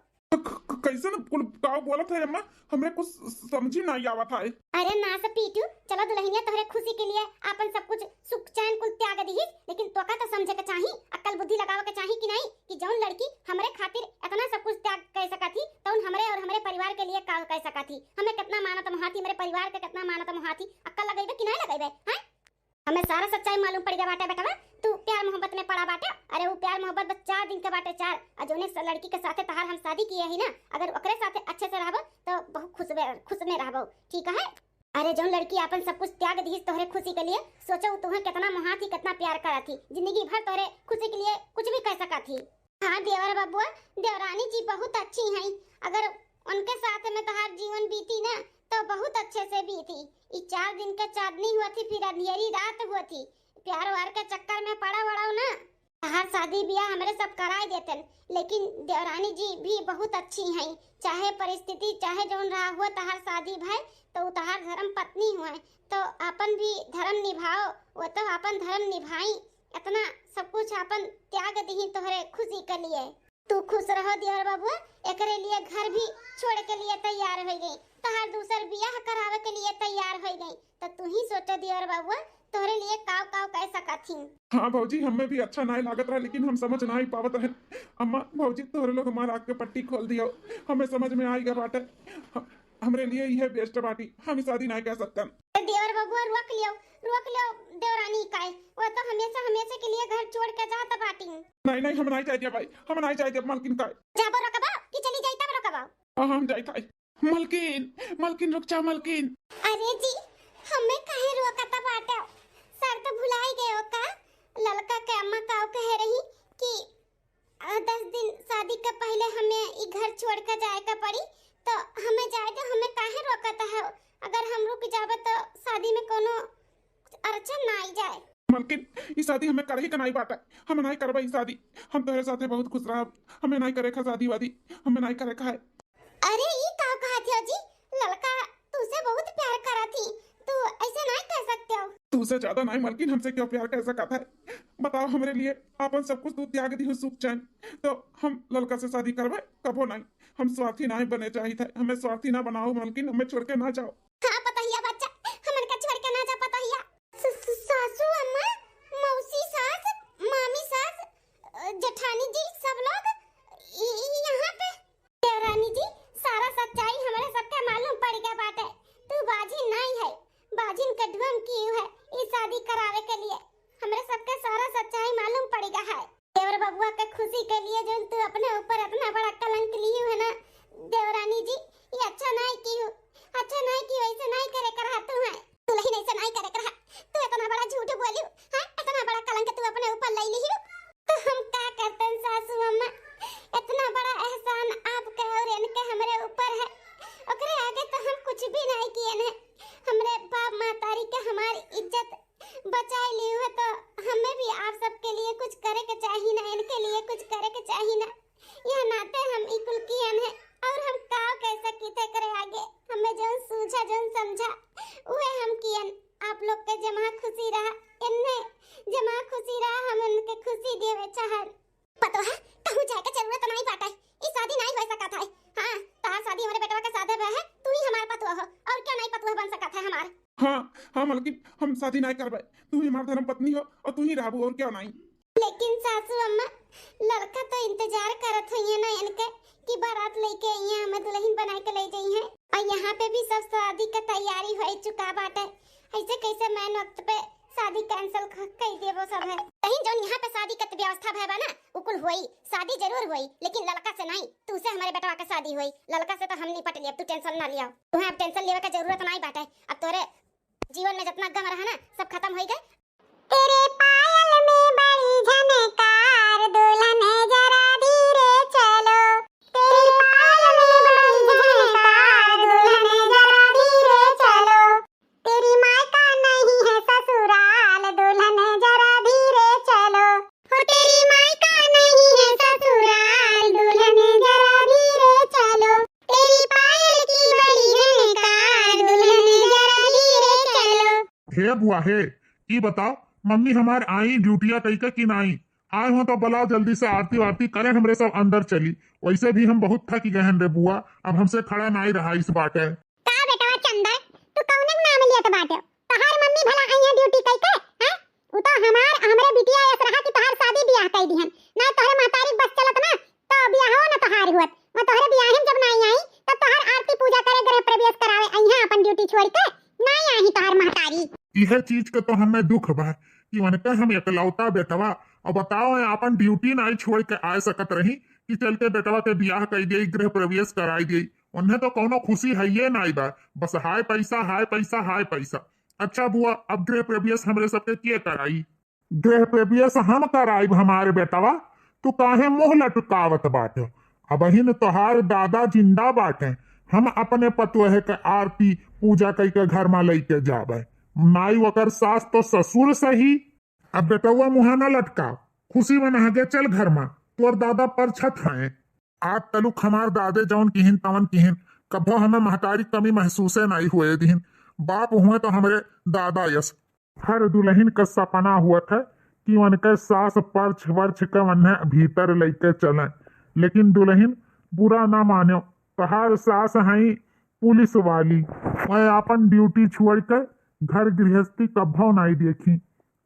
कैसन कुल काव बोला था अम्मा हमरे कुछ समझी नहीं आवत है। अरे ना से पीटू चलो दुल्हनिया तोहरे खुशी के लिए अपन सब कुछ सुख चैन कुल त्याग दीहिस लेकिन तोका तो समझे के चाही अक्ल बुद्धि लगावे के चाही कि नहीं कि जौन लड़की हमरे खातिर इतना सब कुछ त्याग कर सका थी तो हमरे और हमरे परिवार के लिए का कर सका थी। हमें कितना मानत मोहाती हमरे परिवार के कितना मानत मोहाती अक्ल लगेबे कि नहीं लगेबे हैं। हमें सारा सच्चाई मालूम पड़ गया बाटे बेटा तू प्यार मोहब्बत में पड़ा बाटे। अरे वो प्यार मोहब्बत बस 4 दिन के बाटे 4 और जोने लड़की के साथे तहार हम शादी किए ही ना अगर ओकरे साथे अच्छे से रहबो तो बहुत खुश में रहबो ठीक है। अरे जो लड़की अपन सब कुछ त्याग दी तोहरे खुशी के लिए सोचो तुम्हें कितना मोहाती कितना प्यार करा थी जिंदगी भर तोहरे खुशी के लिए कुछ भी कर सका थी। हाँ देवर बबुआ देवरानी जी बहुत अच्छी हैं अगर उनके साथ में तहार जीवन बीती ना तो बहुत अच्छे से बीती। ये 4 दिन का चांदनी हुआ थी फिर अंधेरी रात हुआ थी प्यार वार के चक्कर में पड़ा वड़ा ना तहार शादी ब्याह हमारे सब कराए देते लेकिन देवरानी जी भी बहुत अच्छी हैं चाहे परिस्थिति चाहे जो रहा हुआ तहार शादी भाई तो तहार धर्म पत्नी हुआ तो अपन भी धर्म निभाओ वो तो अपन धर्म निभाई इतना सब कुछ अपन त्याग दी तोहरे खुशी के लिए। तू खुश रहो देवर बाबू एकरे लिए घर भी छोड़ के लिए तैयार हो गई तहार दूसर बियाह करावे के लिए तैयार हो गई तो तू ही सोचो देवर बाबू तोहरे लिए काव काव कह सका थी। हाँ भौजी हमें भी अच्छा नहीं लागत रहा लेकिन हम समझ नहीं पावत रहे। अम्मा भौजी तोहरे लोग हमारा आग के पट्टी खोल दियो हमें समझ में आएगा बाटे हमरे लिए यह बेस्ट बाटी हम शादी नहीं कर सकते। देवर बाबू रोक लियो देवरानी काय वो तो हमेशा के लिए घर छोड़ के जाता बाटी। नहीं हम नहीं चाहिए भाई हम नहीं चाहिए मालकिन काय जाबो रकबा कि चली जाई तब रकबा। हां हम जाई थाई मालकिन रुक जा मालकिन। अरे जी हमें काहे रोकता बाटे सर तो भुलाई गए का ललका के अम्मा काव कह रही कि 10 दिन शादी के पहले हमें ई घर छोड़ के जाए का पड़ी तो हमें जाए तो हमें काहे रोकता है अगर हम रुक जाबे तो शादी में कोनो अड़चन ना आई जाए। मालकिन ये शादी हमें कर ही का नहीं बाटा हम नहीं करबे ई शादी हम तोहरे साथे बहुत खुश रहब हमें नहीं करे का शादी वादी हमें नहीं करे का है। अरे ई का कहा थी जी ललका तुझसे बहुत प्यार करा थी तू ऐसे नहीं कर सकते हो। तुझसे ज्यादा नहीं मालकिन हमसे क्यों प्यार कर सका था बताओ हमरे लिए अपन सब कुछ तू त्याग दी हो सुख चैन तो हम ललका से शादी करबे कबो नहीं हम स्वार्थी नहीं बने चाहिए थे हमें स्वार्थी ना बनाओ मालकिन हमें छोड़ के ना जाओ। हाँ पतहिया बच्चा हमन का छोड़ के ना जा पतहिया सासू अम्मा मौसी सास मामी सास जेठानी जी सब लोग यहाँ पे देवरानी जी सारा सच्चाई हमारे सबका मालूम पड़ गया बात है तू बाजिन नहीं है बाजिन का ढोंग की है इस शादी करावे के लिए हमारे सबका सारा सच्चाई मालूम पड़ गया है। देवर बबुआ के खुशी के लिए जो तू अपने ऊपर इतना बड़ा कलंक ली है ना देवरानी जी ये अच्छा नहीं की वैसे नहीं करे कर तू है तू नहीं ऐसा नहीं करे कर तू इतना बड़ा झूठ बोली हां इतना बड़ा कलंक तू के चाहिए ना, इनके लिए कुछ करे के चाहिए ना। यह नाते हम इकुल कियन है और हम का कैसा कीते करे आगे। हमें जो सूझा जो समझा उहे हम कियन। आप लोग के जमा खुशी रहा, इन्ने जमा खुशी रहा, हम उनके खुशी देवे चाहन। पतो है कहूं जाए के जरूरत नहीं बाटे। ई शादी नहीं हो सकत है। हां तार शादी हमारे बेटवा के साथे है, तू ही हमार पतुआ हो और क्या नहीं पतुआ बन सकत है हमार। हाँ हाँ मालकिन, हम शादी नहीं करबे। तू ही हमार धर्म पत्नी हो और तू ही रहबू और क्या नहीं। लेकिन सासू अम्मा लड़का तो इंतजार करत हुई ना इनके कि बारात लेके आई हमें दुल्हन बना के ले जाई है और यहाँ पे भी सब शादी का तैयारी हो चुका बाटे। ऐसे कैसे मैं वक्त पे शादी कैंसिल कर देबो सब है। कहीं जो यहाँ पे शादी का व्यवस्था भैबा ना उकुल होई, शादी जरूर होई लेकिन लड़का से नहीं। तू से हमारे बेटवा के शादी होई, लड़का से तो हम निपट लिया। तू टेंशन ना लिया, तुम्हें अब टेंशन लेवे का जरूरत नहीं बाटे। अब तोरे जीवन में जितना गम रहा ना सब खत्म हो गए। तेरे पायल में बड़ी झनकार दुल्हन जरा धीरे चलो। तेरे पायल में बड़ी झनकार दुल्हन जरा धीरे चलो। तेरी मायका नहीं है ससुराल दुल्हन जरा धीरे चलो। हो तेरी मायका नहीं है ससुराल दुल्हन जरा धीरे चलो। तेरी पायल की बड़ी झनकार दुल्हन जरा धीरे चलो। हे बुआ हे, ई बताओ मम्मी हमार आई ड्यूटिया कई का कि नहीं आए हो तो बुलाओ जल्दी से आरती वारती करें, हमरे सब अंदर चली। वैसे भी हम बहुत थक गए हैं रे बुआ, अब हमसे खड़ा नहीं रहा इस बाटे। का बेटा चंदर तू कौन नाम लिया तो बाटे? तहार मम्मी भला आई है ड्यूटी कई के हैं? उ तो हमरे बिटिया ऐस रहा कि तहार शादी ब्याह कई दिहन ना। तोहरे महतारी बस चलत ना तो ब्याह हो ना तहार हुत। मैं तोहरे ब्याह जब नहीं आई तब तहार आरती पूजा करे गृह प्रवेश करावे आई है अपन ड्यूटी छोड़ के नहीं आई तहार महतारी। यह चीज के तो हमें दुख बा कि मनके हम एकलौता बेटवा और बताओ अपन ड्यूटी नहीं छोड़ के आ सकत रही कि चल के बेटवा के ब्याह कर दी, गृह प्रवेश कराई दी। उन्हें तो कोनो खुशी है ये नहीं बा, बस हाय पैसा हाय पैसा हाय पैसा। अच्छा बुआ अब गृह प्रवेश हमरे सबके किए कराई? गृह प्रवेश हम कराई हमारे बेटवा, तू काहे मुंह लटकावत बाटे? अब न तोहार दादा जिंदा बाटे, हम अपने पतोहे के आरती पूजा कई के घर में लेके जाबे। नाई वकर सास तो ससुर सही। अब बेटवा मुहा न लटका, खुशी में नहागे चल घर में। तोर दादा पर छत है आज तलुक हमार दादे जौन किहिन तवन किहिन, कभो हमें महतारी कमी महसूस नहीं हुए दिहिन। बाप हुए तो हमरे दादा यस। हर दुल्हन का सपना हुआ था कि उनके सास पर्छ वर्छ के उन्हें भीतर लेके चले, लेकिन दुल्हन बुरा ना मानो। तहार सास है पुलिस वाली, मैं अपन ड्यूटी छोड़ के घर गृहस्थी कभो नहीं देखी।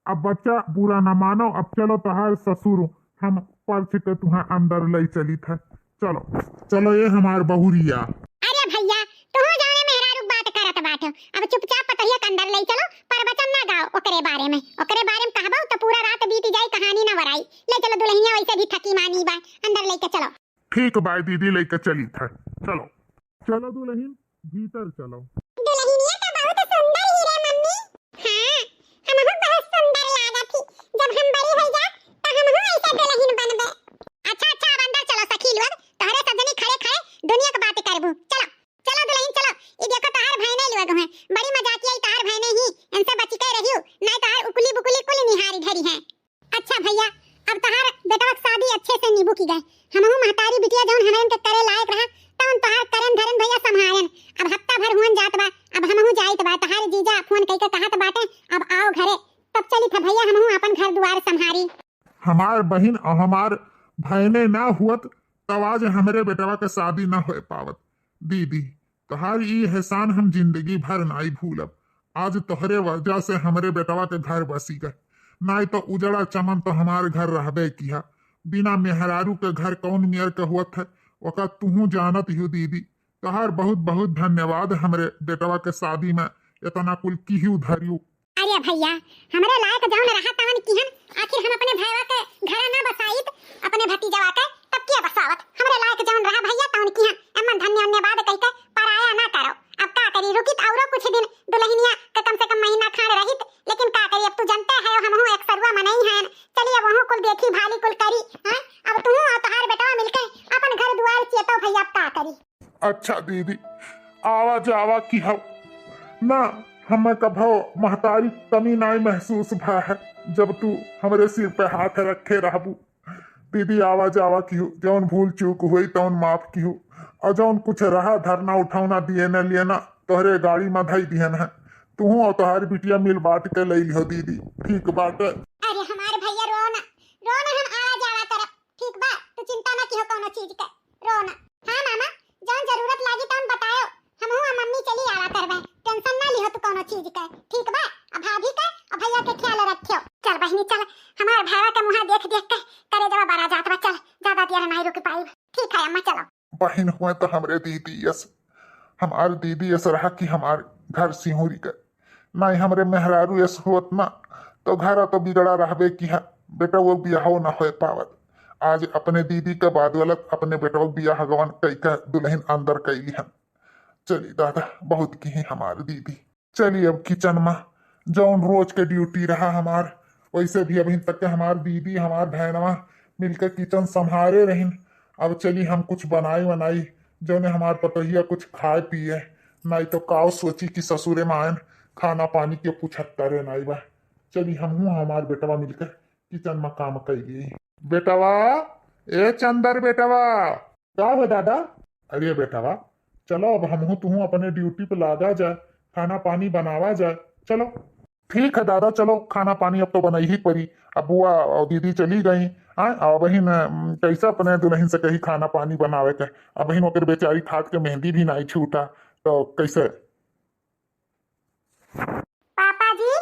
अब बच्चा बुरा न मानो, अब चलो तहार ससुर हम पर्च के तुम्हें अंदर ले चली था। चलो चलो ये हमार बहुरिया। अरे भैया तू जाने मेहरा रुक बात करत बाटो। अब चुपचाप पतहिया के अंदर ले चलो, प्रवचन ना गाओ ओकरे बारे में कहबो तो पूरा रात बीत जाई, कहानी ना वराई। ले चलो दुल्हनिया वैसे भी थकी मानी बा, अंदर लेके चलो। ठीक बाई दीदी लेके चली था। चलो चलो दुल्हन भीतर चलो। दुल्हनिया तो बहुत सुंदर ही रे मम्मी। हां हमहु बहुत सुंदर लागत थी। जब हम बड़ी हो जा तो हमहु ऐसा दुल्हन बनबे। अच्छा अच्छा अब अंदर चलो सखी लोग, तोहरे सजनी खड़े खड़े दुनिया की बातें करबू। चलो चलो दुल्हन चलो। ये देखो तहार भाई ने लोग हैं, बड़ी मजाकिया तहार भाई ने ही, इनसे बच के रहियो नहीं तहार उकुली बुकुली कुल निहारी धरी है। अच्छा भैया अब तहार बेटवा की शादी अच्छे से निभू की गए। हमहु महतारी बिटिया जौन हमन के करे लायक रहा तौन तहार करन धरन भैया संभालन। अब हफ्ता भर हुन जात बा, अब हमहु जाइत बा। तहार जीजा फोन कई के कहत बाटे अब आओ घरे, तब चली था भैया हमहु अपन घर दुआर संभारी। हमार बहन और हमार भाईने ना हुत तब आज हमरे बेटवा के शादी ना हो पावत। दीदी तोहार ई एहसान हम जिंदगी भर नहीं भूलब। आज तोहरे वजह से हमरे बेटवा के घर बसी गए, नहीं तो उजड़ा चमन तो हमारे घर रहबे किया। बिना मेहरारू के घर कौन मेयर के हुआ है वका तू जानत ही दीदी। तोहार बहुत बहुत धन्यवाद हमरे बेटवा के शादी में इतना कुल की धरियू। अरे भैया हमरे लायक जौन रहा तवन किहन, आखिर हम अपने भैया के घर ना बसाइत अपने भतीजवा के तब के बसावत। हमरे लायक जौन रहा भैया तवन किहन एमन धन्यवाद कह के पराया ना करो। अब का करी रुकित औरो कुछ दिन दुल्हनिया के कम से कम महीना खाड़ रहित, लेकिन का करी अब तू जानते है हमहु एक सरवा मनई हैं। चलिए वहु कुल देखी भाली कुल करी हैं। अब तू और तहार बेटवा मिलके अपन घर दुआर चेतो भैया का करी। अच्छा दीदी आवा जावा की हो ना, हमें कभो महतारी कमी नहीं महसूस भा है। जब तू हमरे सिर पे हाथ रखे रहबू। दीदी आवा जावा की हो, जौन भूल चूक हुई तौन माफ की हो, और जौन कुछ रहा धरना उठावना दिए न लिए ना तोहरे गाड़ी में धई दिहन है। तू और तोहार बिटिया मिल बांट के ले लियो दीदी, ठीक बात है। अरे हमारे भैया रोना रोना हम आवा जावा करब, ठीक बा, तू चिंता ना किहो कोनो चीज के, रोना। हाँ मामा, जौन जरूरत लागी तौन बतायो, हमहू आ मम्मी चली आवा करबे, टेंशन ना लिहो तू कोनो चीज के, ठीक बा। अब भाभी के और भैया के ख्याल रखियो। चल बहिनी चल, हमार भावा के मुंह देख देख के करे जवा बड़ा जात बा, चल ज्यादा देर नहीं रुक पाई। ठीक है अम्मा चलो। बहन हुए तो हमरे दीदी यस, हमार दीदी यस रहा कि हमार घर सिंहूरी के, नहीं हमरे मेहरारू यस होत ना तो घर तो बिगड़ा रहबे की है। बेटा वो बियाह ना हो पावत, आज अपने दीदी के बाद वालत अपने बेटा बियाह गवन कई का दुल्हन अंदर कैली है। चली दादा बहुत की है हमार दीदी। चलिए अब किचन में जौन रोज के ड्यूटी रहा हमार, वैसे भी अभी तक के हमार दीदी हमार बहनवा मिलकर किचन संभाले रहीन। अब चली हम कुछ बनाई बनाई जो ने हमार पतोहिया कुछ खाए पिए, नहीं तो काव सोची कि ससुरे में आयन खाना पानी के पूछत करे नहीं बा। चली हम हमार बेटवा मिलकर किचन में काम कैली। बेटवा ए चंदर बेटवा, क्या हो दादा? अरे बेटवा चलो अब हम तू अपने ड्यूटी पे लागा जाए, खाना पानी बनावा जाए। चलो ठीक है दादा, चलो खाना पानी अब तो बनाई ही पड़ी। अब बुआ और दीदी चली गई, और बहन कैसे अपने दुल्हन से कही खाना पानी बनावे के। अब बहन ओकर बेचारी खाद के मेहंदी भी नहीं छूटा तो कैसे। पापा जी।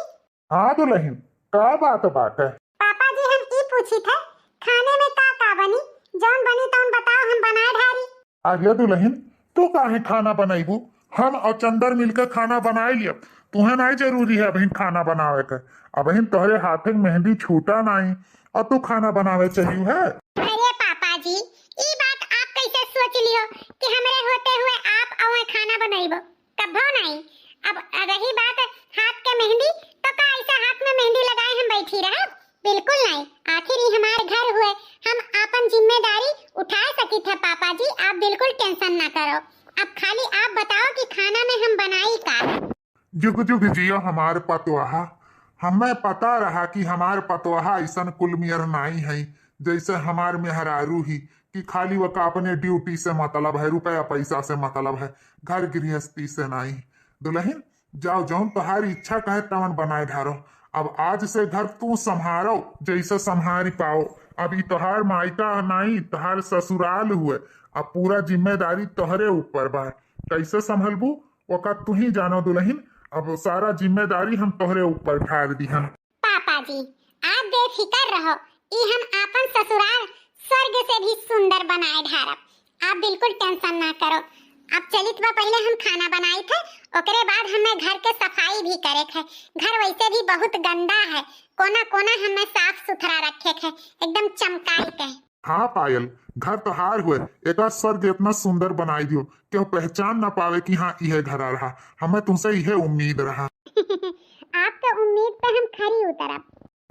हाँ दुल्हन का बात है। पापा जी हम ई पूछी थे, खाने में का बनी, जौन बनी तौन बताओ हम बनाए ढारी। आगे दुल्हन तो काहे खाना बनाईबू, हम और चंदर मिलकर खाना बनाए लिया। तुम्हें नहीं जरूरी है बहन खाना बनावे के, अब बहन तोहरे हाथे मेहंदी छूटा नहीं और तू खाना बनावे चाहिए है। अरे पापा जी ई बात आप कैसे सोच लियो कि हमरे होते हुए आप और खाना बनाइबो, कभो नहीं। अब रही बात हाथ के मेहंदी, तो का ऐसा हाथ में मेहंदी लगाए हम बैठी रहे, बिल्कुल नहीं। आखिर ही हमारे घर हुए, हम अपन जिम्मेदारी उठा सकी थे। पापा जी आप बिल्कुल टेंशन ना करो, अब खाली आप बताओ कि खाना में हम बनाई का। जुग जुग जियो हमार पतवाहा, हमें पता रहा कि हमार पतवाहा ऐसा कुलमियर नहीं है जैसे हमार मेहरारू ही कि खाली वह अपने ड्यूटी से मतलब है, रुपया पैसा से मतलब है, घर गृहस्थी से नहीं। दुल्हन जाओ जौन तुम्हारी इच्छा कहे तवन बनाए ढारो। अब आज से घर तू संभारो जैसे संभारी पाओ। अभी तोहार मायका नहीं तोहार ससुराल हुए, अब पूरा जिम्मेदारी तोहरे ऊपर बा, कैसे संभलबू वक़्त तू ही जानो दुल्हन। अब सारा जिम्मेदारी हम तोहरे ऊपर ढार दी हम। पापा जी आप बेफिक्र रहो, ई हम अपन ससुराल स्वर्ग से भी सुंदर बनाए ढारब, आप बिल्कुल टेंशन ना करो। अब चलित बा पहले हम खाना बनाई थे, ओकरे बाद हमें घर के सफाई भी करे थे। घर वैसे भी बहुत गंदा है, कोना कोना हमें साफ सुथरा रखे थे, एकदम चमकाई के। हाँ पायल घर तो हार हुए, एक स्वर्ग इतना सुंदर बनाई दियो कि वो पहचान ना पावे कि हाँ यह घर आ रहा। हमें तुमसे यह उम्मीद रहा। आपके उम्मीद पे हम खरी उतरब।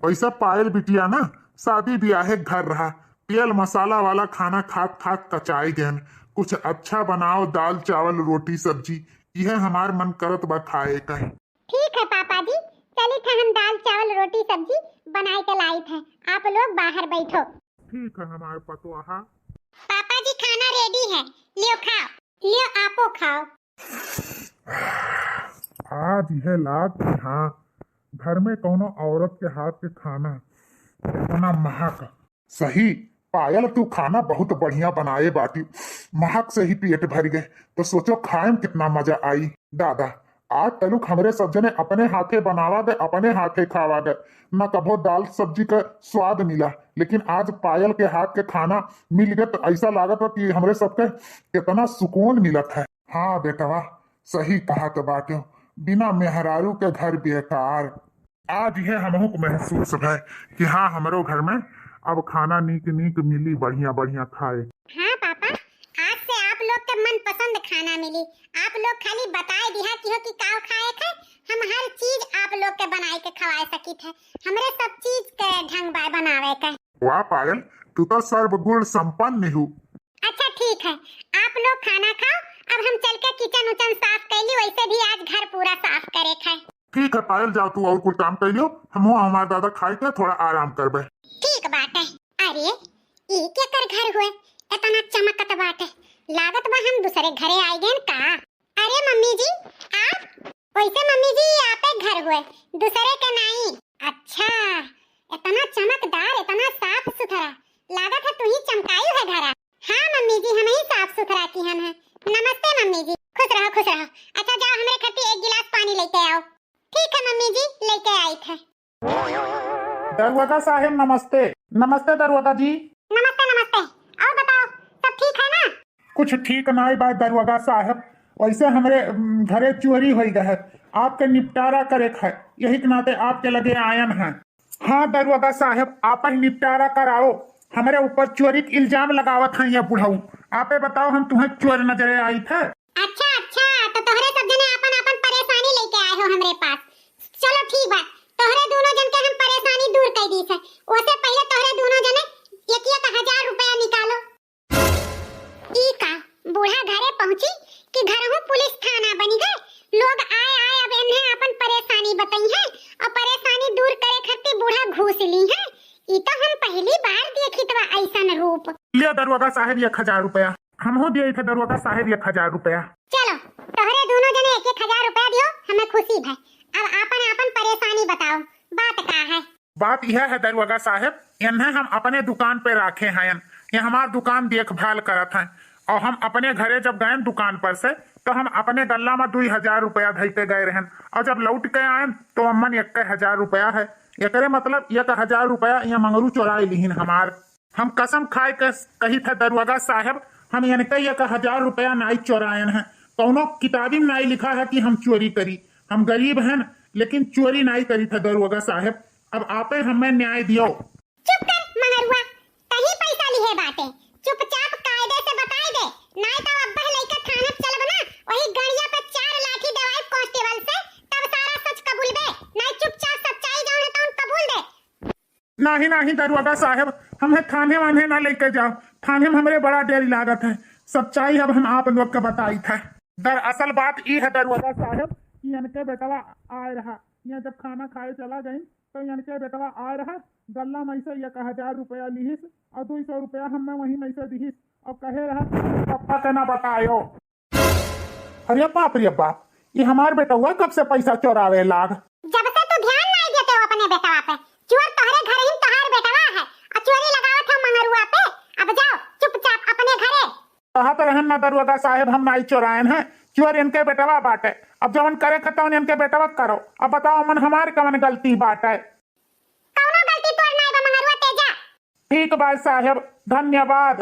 वैसा पायल बिटिया ना शादी ब्याह घर रहा, तेल मसाला वाला खाना खात खात कचाई गयन। कुछ अच्छा बनाओ, दाल चावल रोटी सब्जी, यह हमार मन करत बा खाए का। ठीक है पापा जी, चलिए थे हम दाल चावल रोटी सब्जी बनाए के लाई थे, आप लोग बाहर बैठो। ठीक है हमारे पतवाहा। पापा जी खाना रेडी है, लियो खाओ, लियो आपो खाओ। आज यह लाग कि हाँ घर में कोनो औरत के हाथ के खाना इतना महक। सही पायल तू खाना बहुत बढ़िया बनाए बाटी, महक से ही पेट भर गए, तो सोचो खाए में कितना मजा आई। दादा आज तलुक हमरे सब जने अपने हाथे बनावा गए, अपने हाथे खावा गए, न कभो दाल सब्जी का स्वाद मिला, लेकिन आज पायल के हाथ के खाना मिल गए तो ऐसा लागत है कि हमरे सबके कितना सुकून मिलत है। हाँ बेटवा सही कहा तो बाटे, बिना मेहरारू के घर बेकार। आज यह हमहू को महसूस है कि हाँ हमारो घर में अब खाना नीक नीक मिली, बढ़िया बढ़िया खाए। हाँ पापा आज से आप लोग के मन पसंद खाना मिली, आप लोग खाली बताए दिया कि हो कि काव खाए थे, हम हर चीज आप लोग के बनाए के खवाए सकी थे, हमरे सब चीज के ढंग बाय बनावे के। वाह पायल तू तो सर्वगुण संपन्न हूँ। अच्छा ठीक है आप लोग खाना खाओ, अब हम चल के किचन उचन साफ कैली, वैसे भी आज घर पूरा साफ करे थे। ठीक है पायल, जाओ तू और कुछ काम कर लियो, हम हमारे दादा खाए के थोड़ा आराम करबे। ठीक बात है। अरे ई के कर घर हुए इतना चमकत बाटे, लागत बा हम दूसरे घरे आए गए का। अरे मम्मी जी आप वैसे मम्मी जी आपे घर हुए दूसरे के नहीं। अच्छा इतना चमकदार इतना साफ सुथरा लागत है, तू ही चमकाई है घर। हाँ मम्मी जी हम ही साफ सुथरा की हम है। नमस्ते मम्मी जी, खुश रहो खुश रहो। अच्छा जाओ हमारे खट्टी एक गिलास पानी लेके आओ। ठीक है मम्मी जी लेके आई थे। दरवाजा साहब नमस्ते। नमस्ते दरवाजा जी। नमस्ते नमस्ते, और बताओ सब ठीक है ना। कुछ ठीक नहीं बात दरवाजा साहब, वैसे हमारे घरे चोरी हो गए है, आपके निपटारा करे है, यही के नाते आपके लगे आयन है। हाँ दरवाजा साहब आप ही निपटारा कराओ, हमारे ऊपर चोरी के इल्जाम लगावत है ये बुढ़ाऊ। आपे बताओ हम तुम्हें चोर नजरे आई थे। अच्छा अच्छा तो तोहरे सब जने अपन अपन परेशानी लेके आए हो हमरे पास। चलो ठीक बा, तोहरे दोनों जन के हम परेशानी दूर कर दी है। उससे पहले तोहरे दोनों जने एक 1000 रुपया निकालो। ई का बूढ़ा घरे पहुंची कि घरहू पुलिस थाना बनी गए। लोग आए आए अब इन्हें अपन परेशानी बताई है और परेशानी दूर करे खातिर बूढ़ा घूस ली है। ई तो हम पहली बार देखी तो ऐसा रूप। लिया दरवाजा साहब 1000 रुपया, हम हो दिए थे दरवाजा साहब 1000 रुपया। चलो तोहरे दोनों जने 1000 रुपया दियो, हमें खुशी है। अब अपन अपन परेशानी बताओ, बात का है। बात यह है दरवाजा साहब, इन्हें हम अपने दुकान पे रखे हैं, ये हमार दुकान देखभाल करत हैं, और हम अपने घरे जब गए दुकान पर से तो हम अपने गल्ला में 2000 रुपया धैते गए रहन, और जब लौट के आए तो अम्मन 1000 रुपया है। एकरे मतलब 1000 रुपया ये मंगरू चोराई लीन हमार। हम कसम खाए के कही थे दरवाजा साहब, हम इनके 1000 रुपया नहीं चोरायन है, कौनो किताबी में नहीं लिखा है कि हम चोरी करी। हम गरीब हैं लेकिन चोरी नहीं करी था दरवाजा साहब, अब आपे हमें न्याय दियो। चुप कर मंगरुआ, कहीं पैसा लिए बाटे, चुपचाप कायदे से बताई दे, नहीं तो अब्बा लेके थाने चलब ना, वही गड़िया पे 4 लाठी दवाई कांस्टेबल से, तब सारा सच कबूल बे। नहीं चुपचाप सच्चाई जान है तो कबूल दे। नहीं नहीं दरवाजा साहब, हमें थाने वाने ना लेके जाओ, थाने में हमारे बड़ा डर लागत है, सच्चाई अब हम आप लोग का बताई था। दरअसल बात ये है दरवाजा साहब कि इनके बेटवा आए रहा, यहाँ जब खाना खाए चला गई तो इनके बेटवा आए रहा, गल्ला में से 1000 रुपया लिहिस और 200 रुपया हमें वही में से दिहिस, और कहे रहा पापा के ना बतायो। अरे बाप रे बाप, ये हमार बेटवा कब से पैसा चोरावे लाग। जब से तू ध्यान नहीं देते हो अपने बेटवा पे, चोर तोहरे घर ही तोहार बेटवा है और चोरी लगावत है मंगरुआ पे। अब जाओ चुपचाप अपने घरे। कहत रहन ना दरवाजा साहब हम नहीं चोरायन है, चोर इनके बेटवा बाटे, अब जवन करे खतौन इनके बेटवा करो। अब बताओ मन हमारे कवन गलती बाटे। कौनो गलती तोर नहीं बा मंगरुआ, तेजा। ठीक बात साहब, धन्यवाद।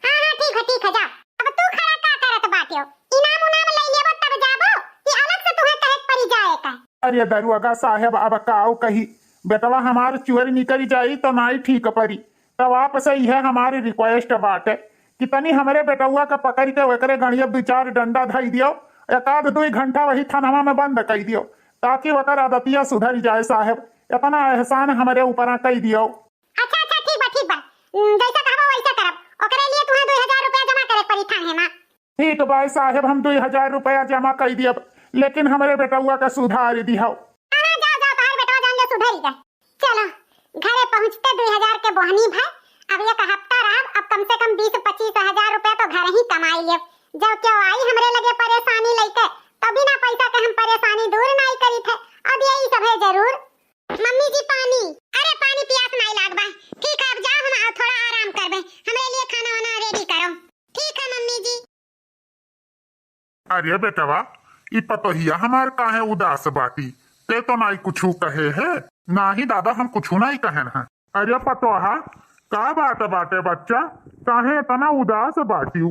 हाँ ठीक है जा। अब तू खड़ा का करत बाटियो, इनाम उनाम ले लेबो तब जाबो कि अलग से तुम्हें कहे पड़ी जाए का। अरे दरवाजा साहब अब काओ कही, बेटवा हमारे चोरी निकल जाई तो नहीं ठीक पड़ी, तब आप से यह हमारी रिक्वेस्ट बाटे कि तनी हमारे बेटवा का पकड़ के वकरे गणिया 2-4 डंडा धई दियो, 1-2 घंटा वही थाना में बंद कर दियो, ताकि वकर आदतिया सुधर जाए साहब। इतना एहसान हमारे ऊपर कर दियो। अच्छा ठीक बा जैसा कहबो वैसा करब। ओकरे लिए तुम्हें 2000 रुपया जमा करे पड़ी थाने में। ठीक भाई साहब हम 2000 रुपया जमा कर दियब, लेकिन हमारे बेटवा का सुधार दियो। जाओ तार बेटवा जान ले सुधर गए। चलो घरे पहुंचते 2000 के बोहनी भाई। अब एक हफ्ता रहा, अब कम से कम 20-25 हजार रुपया तो घर ही कमाई ले। जब क्यों आई हमरे लगे परेशानी लेके, तो बिना पैसा के हम परेशानी दूर नहीं करी थे। अब यही सब है जरूर। मम्मी जी पानी। अरे पानी प्यास नहीं लाग बा। ठीक है अब जाओ, हम थोड़ा आराम करबे, हमरे लिए खाना वाना रेडी करो। ठीक है मम्मी जी। अरे बेटवा ई पतोहिया हमार काहे उदास बाटी, ते तो नहीं कुछ कहे है। नाही दादा हम कुछ नहीं कहन है। अरे पतोहा का बात बाटे बच्चा, काहे इतना उदास बाटी।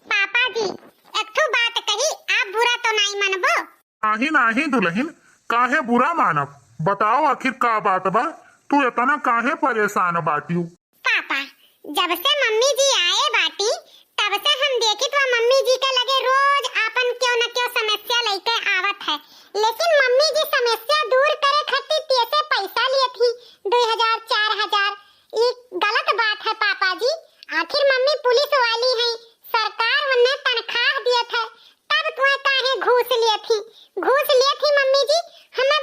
पापा जी एक ठो बात कही, आप बुरा तो नहीं मानबो। नाही नाही दुल्हन, काहे बुरा मानब, बताओ आखिर का बात बा, तू इतना काहे परेशान बाटी। पापा जब से मम्मी जी आए बाटी तब से हम देखी तो मम्मी जी के लगे रोज आपन क्यों न क्यों समस्या लेके आवत है, लेकिन मम्मी जी समस्या दूर करे खातिर तेसे पैसा लिए थी 2000-4000। ये गलत बात है पापा जी। आखिर मम्मी पुलिस वाली है, सरकार उन्हें तनख्वाह दिए थे, तब तुम्हें काहे घूस लिए थी मम्मी जी। हमें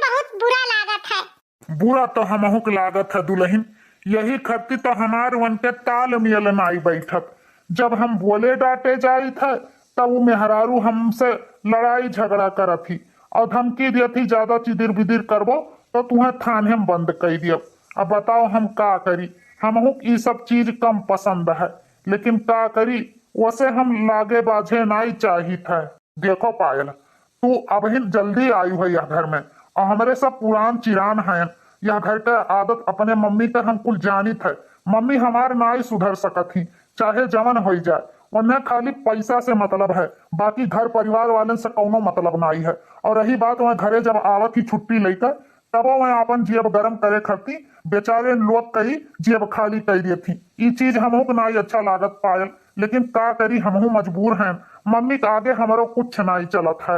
बुरा तो हमहू के लागत है दुल्हन, यही खत्ती तो हमार वन के ताल मियल नाई बैठत। जब हम बोले डांटे जाई थे तब वो मेहरारू हमसे लड़ाई झगड़ा करत थी और धमकी दिया थी ज्यादा चिदिर बिदिर करबो तो तुम्हें थाने में बंद कर दियो। अब बताओ हम का करी, हमहू ये सब चीज कम पसंद है लेकिन का करी, वैसे हम लागे बाझे नहीं चाहिए था। देखो पायल, तू अभी जल्दी आई हो यह घर में और हमारे सब पुरान चिरान हैं। यह घर का आदत अपने मम्मी का हम कुल जानी थे। मम्मी हमार ना ही सुधर सकत ही, चाहे जवन हो जाए। उन्हें खाली पैसा से मतलब है, बाकी घर परिवार वाले से कोनो मतलब नहीं है। और रही बात वह घरे जब आवत ही छुट्टी लेकर तब वह अपन जेब गरम करे खरती, बेचारे लोग कही जेब खाली कर दी थी। ये चीज हमहू को नहीं अच्छा लागत पायल, लेकिन का करी हमहू मजबूर हैं। मम्मी के आगे हमारो कुछ नहीं चलत है।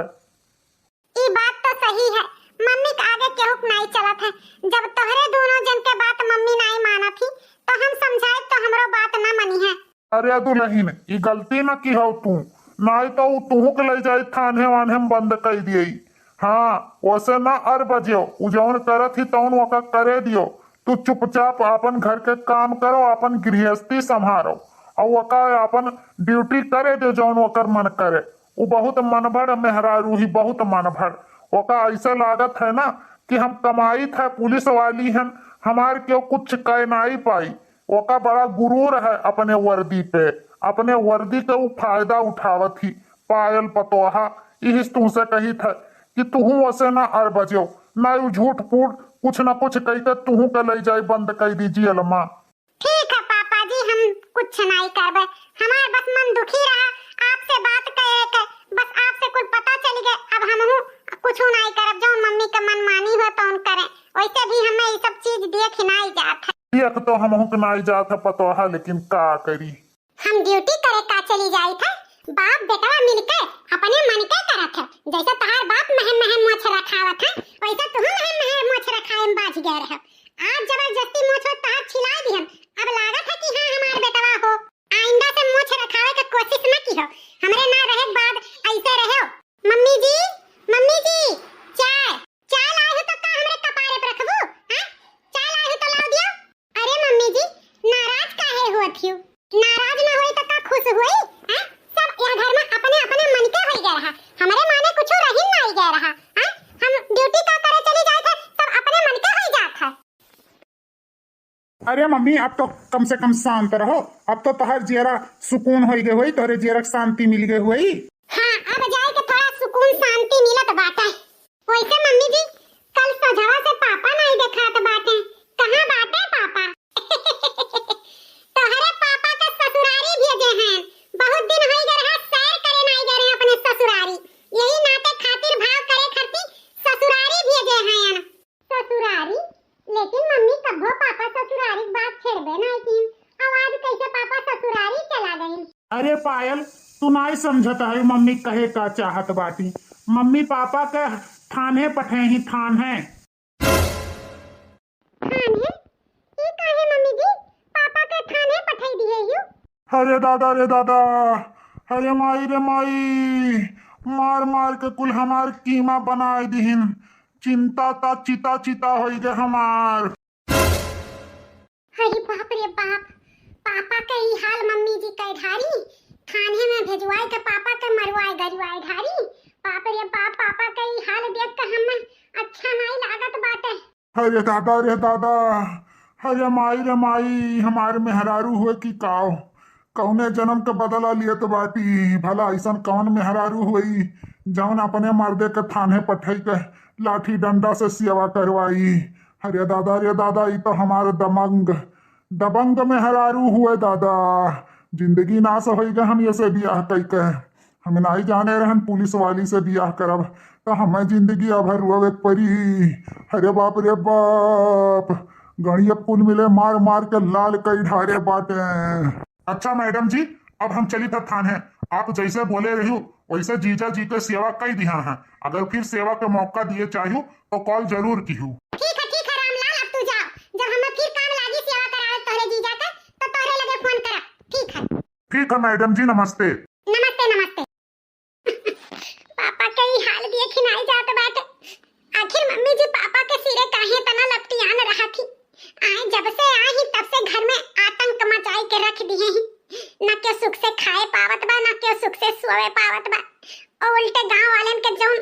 ये बात तो सही है, मम्मी के आगे केहू नहीं चलत है। जब तोहरे दोनों जन के बात मम्मी नहीं माना थी तो हम समझाए तो हमरो बात न मनी है। अरे दुल्हन, ये गलती न की हो तू, नहीं तो तू के ले जाए थाने वाने में बंद कर दिए। हाँ वैसे ना अर बजियो, उजौन करत ही तौन वका करे दियो। तू चुपचाप अपन घर के काम करो, अपन गृहस्थी संभारो और वका अपन ड्यूटी करे दो जौन वकर मन करे। वो बहुत मनभड़ मेहरारू ही, बहुत मनभड़। वका ऐसे लागत है ना कि हम कमाई थे पुलिस वाली हैं, हमार क्यों कुछ कह नहीं पाई। वका बड़ा गुरूर है अपने वर्दी पे, अपने वर्दी के वो फायदा उठावत ही। पायल पतोहा यही तुमसे कही था कि तुहू वैसे ना अर बजो, ना यू झूठ फूट कुछ न कुछ कही के तुहू के ले जाए बंद कर दीजिए अल्मा। ठीक है पापा जी, हम कुछ नहीं करबे। हमार बस मन दुखी रहा आपसे बात करे के, बस आपसे कुछ पता चल गए। अब हमहू कुछ नहीं करब, जो मम्मी का मन मानी हो तो करे। वैसे भी हमें ये सब चीज देख नहीं जात है। देख तो हमहू के नहीं जात है पतोहा, लेकिन का करी। हम ड्यूटी करे का चली जाई था, बाप बेटा मिलकर अपने मन के करत है। जैसे तहार बाप महम महम मोछ रखावत है, वैसे तुम महम महम मोछ रखाए में बाज गए रहो। आज जबरदस्ती मोछ तहार छिला दिहन। अब लागत है कि हाँ हमार बेटवा हो, आइंदा से मोछ रखावे की कोशिश न की हो। हमरे ना रहे बाद ऐसे रहे हो। मम्मी जी, मम्मी जी, चाय चाय लाए हो तो का हमरे कपारे पर रखबू? हां चाय लाए हो तो ला दियो। अरे मम्मी जी, नाराज काहे होत हो? नाराज ना होई तो का खुश होई? हां सब यह घर में अपने अपने मन के होई गए रहा, हमरे माने कुछ रही नहीं गए रहा। हां हम ड्यूटी का करे चली जाए थे, सब अपने मन के होई जात है। अरे मम्मी, अब तो कम से कम शांत रहो। अब तो तोहर जेरा सुकून हो गए हुई, तोहरे जेरा शांति मिल गई हुई। हाँ अब जाए के थोड़ा सुकून शांति मिलत बाटे। वैसे मम्मी जी, कल सजवा से पापा नहीं देखात बाटे, कहाँ बाटे पापा? तोहरे पापा का ससुरारी भेजे हैं, बहुत दिन हो गए रहा सैर करे नहीं गए हैं अपने ससुरारी। यही नाते खातिर भाव करे खातिर ससुरारी भेजे हैं। ससुरारी? लेकिन मम्मी कभो पापा ससुरारी की बात छेड़बे नहीं की, अब आज कैसे पापा ससुरारी चला गए? अरे पायल, तू नहीं समझता है मम्मी कहे का चाहत बाटी। मम्मी पापा के थाने पठे ही थान है। थाने? ये काहे मम्मी जी? पापा के थाने पठाई दिए यू? अरे दादा रे दादा, अरे माई रे माई, मार मार के कुल हमार कीमा बनाए दिहिन। चिंता ता चिता चिता हो गए हमार। अरे बाप रे बाप, पापा के ही हाल मम्मी जी कह ढारी, थाने में भेजवाए के पापा के मरवाए गरवाए ढारी। बाप रे बाप, पापा के ही हाल देख के हमें अच्छा नहीं लागत बाटे। अरे दादा रे दादा, अरे माई रे माई, हमारे मेहरारू हुए कि काओ, कौने जन्म के बदला लिए तो बाटी। भला ऐसा कौन मेहरारू हुई जौन अपने मर्दे के थाने पठई के लाठी डंडा से सेवा करवाई। अरे दादा रे दादा, ये तो हमारे दबंग मेहरारू हुए दादा। जिंदगी नाश हो गए हम ये से बियाह कई के। हम नहीं जाने रहन पुलिस वाली से बियाह करब तो हमें जिंदगी अभर रोवे परी। अरे बाप रे बाप, गणिया कुल मिले मार मार के लाल कई ढारे बाटे। अच्छा मैडम जी, अब हम चली था थाने। आप जैसे बोले रही वैसे जीजा जी के सेवा कई दिया है। अगर फिर सेवा के मौका दिए चाहिए तो कॉल जरूर की हूँ। ठीक है रामलाल, अब तू जाओ। जब हमें फिर काम लागी सेवा करावे तोहरे जीजा का तो तोहरे लगे फोन करा। ठीक है मैडम जी, नमस्ते। नमस्ते नमस्ते। पापा के ही हाल देख नहीं जात बाटे। आखिर मम्मी जी पापा के सिरे काहे तना लपटियान रख दिए हैं। ना के सुख से खाए पावत बा, ना के सुख से सोए पावत बा। और उल्टे गांव वालन के जौन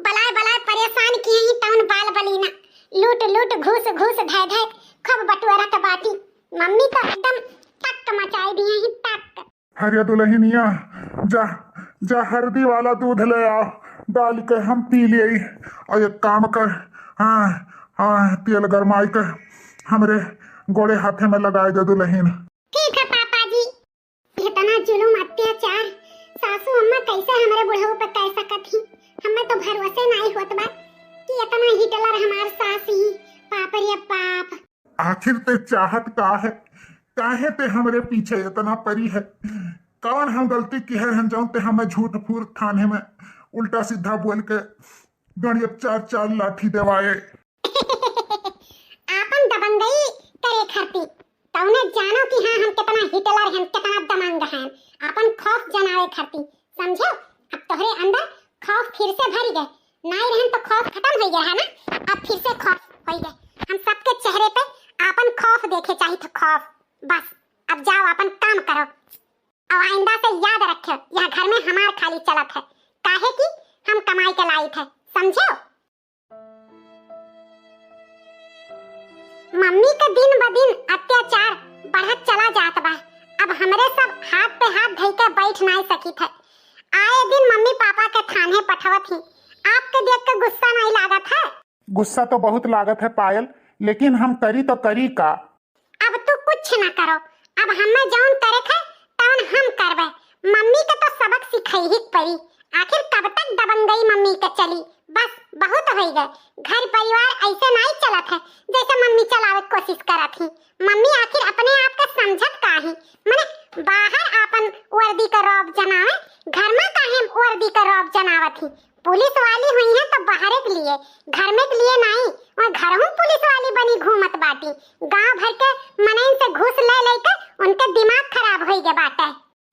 बलाय बलाय परेशान किए ही तौन बाल बलीना लूट लूट घूस घूस धय धय खब बटुआरा के बाटी। मम्मी तो एकदम टक मचाई दिए ही टक। अरे दुल्हनिया, जा जा हल्दी वाला दूध ले आओ, डाल के हम पी लिए। और एक काम कर, हाँ हाँ, तेल गरमाई कर हमरे गोड़े हाथे में लगाए दे दुल्हन। ठीक है पापा जी। इतना जुलुम अत्याचार सासू अम्मा कैसे हमारे बुढ़ऊ पे कर सकत ही। हमें तो भरोसे नहीं होत बा कि इतना हिटलर हमार सास ही। पाप रे पाप। आखिर ते चाहत का है? काहे ते हमरे पीछे इतना परी है? कौन हम गलती की है हम जाऊं ते हमें झूठ फूट थाने में उल्टा सीधा बोल के गणित चार चार लाठी देवाए। आपन दबंगई करे खरती तौने जानो कि हाँ हम कितना हिटलर हैं, कितना दबंग हैं। आपन खौफ जनावे खरती समझो। अब तोहरे अंदर खौफ फिर से भर गए। नहीं रहन तो खौफ खत्म हो गया है ना, अब फिर से खौफ हो गए। हम सबके चेहरे पे आपन खौफ देखे चाहिए था, खौफ। बस अब जाओ अपन काम करो और आइंदा से याद रखो यह घर में हमार खाली चलत है, काहे कि हम कमाई के लायक है, समझो। मम्मी का दिन ब दिन अत्याचार बढ़त चला जात बा। अब हमरे सब हाथ पे हाथ धइ के बैठ नहीं सकी थे। आए दिन मम्मी पापा के थाने पठवत ही। आपके देख के गुस्सा नहीं लागत है? गुस्सा तो बहुत लागत है पायल, लेकिन हम करी तो करी का। अब तू कुछ न करो। अब हमें जौन करे थे तौन हम करबे। मम्मी के तो सबक सिखाई ही पड़ी। आखिर कब तक दबंगई मम्मी के चली? बस बहुत हो गए। घर परिवार ऐसे नहीं चलत है जैसे मम्मी चलावे की कोशिश करत थी। मम्मी आखिर अपने आप के समझत काहे? माने बाहर आपन वर्दी का रौब जमावे, घर में काहे वर्दी का रौब जमावत थी? पुलिस वाली हुई है तो बाहर के लिए, घर में के लिए नहीं। और घर में पुलिस वाली बनी घूमत बाटी। गांव भर के मनइन से घूस ले लेके उनके दिमाग खराब हो गए बाटे।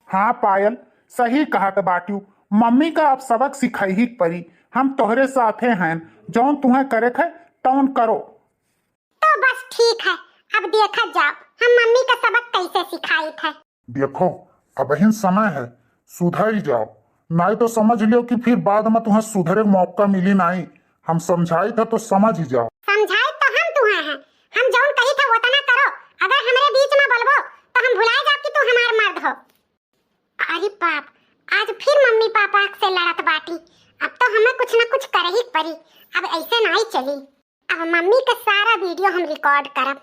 हाँ पायल, सही कहा के बाटू। मम्मी का अब सबक सिखाई ही परी। हम तोहरे साथे हैं, जौन तुम्हें करे थे तौन करो। तो बस ठीक है, अब देखा जाओ हम मम्मी का सबक कैसे सिखाई थे। देखो अब ही समय है, सुधर ही जाओ, नहीं तो समझ लियो कि फिर बाद में तुम्हें सुधरे मौका मिली नहीं। हम समझाई था तो समझ ही जाओ। समझाए तो हम तुम्हें हैं, हम जौन कही था वो तो ना करो। अगर हमारे बीच में बोलबो तो हम भुला जाओ कि तू हमार मर्द हो। अरे बाप, आज फिर मम्मी पापा से लड़त बाटी। अब तो हमें कुछ ना कुछ कर ही पड़ी। अब ऐसे नहीं चली। अब मम्मी का सारा वीडियो हम रिकॉर्ड करब।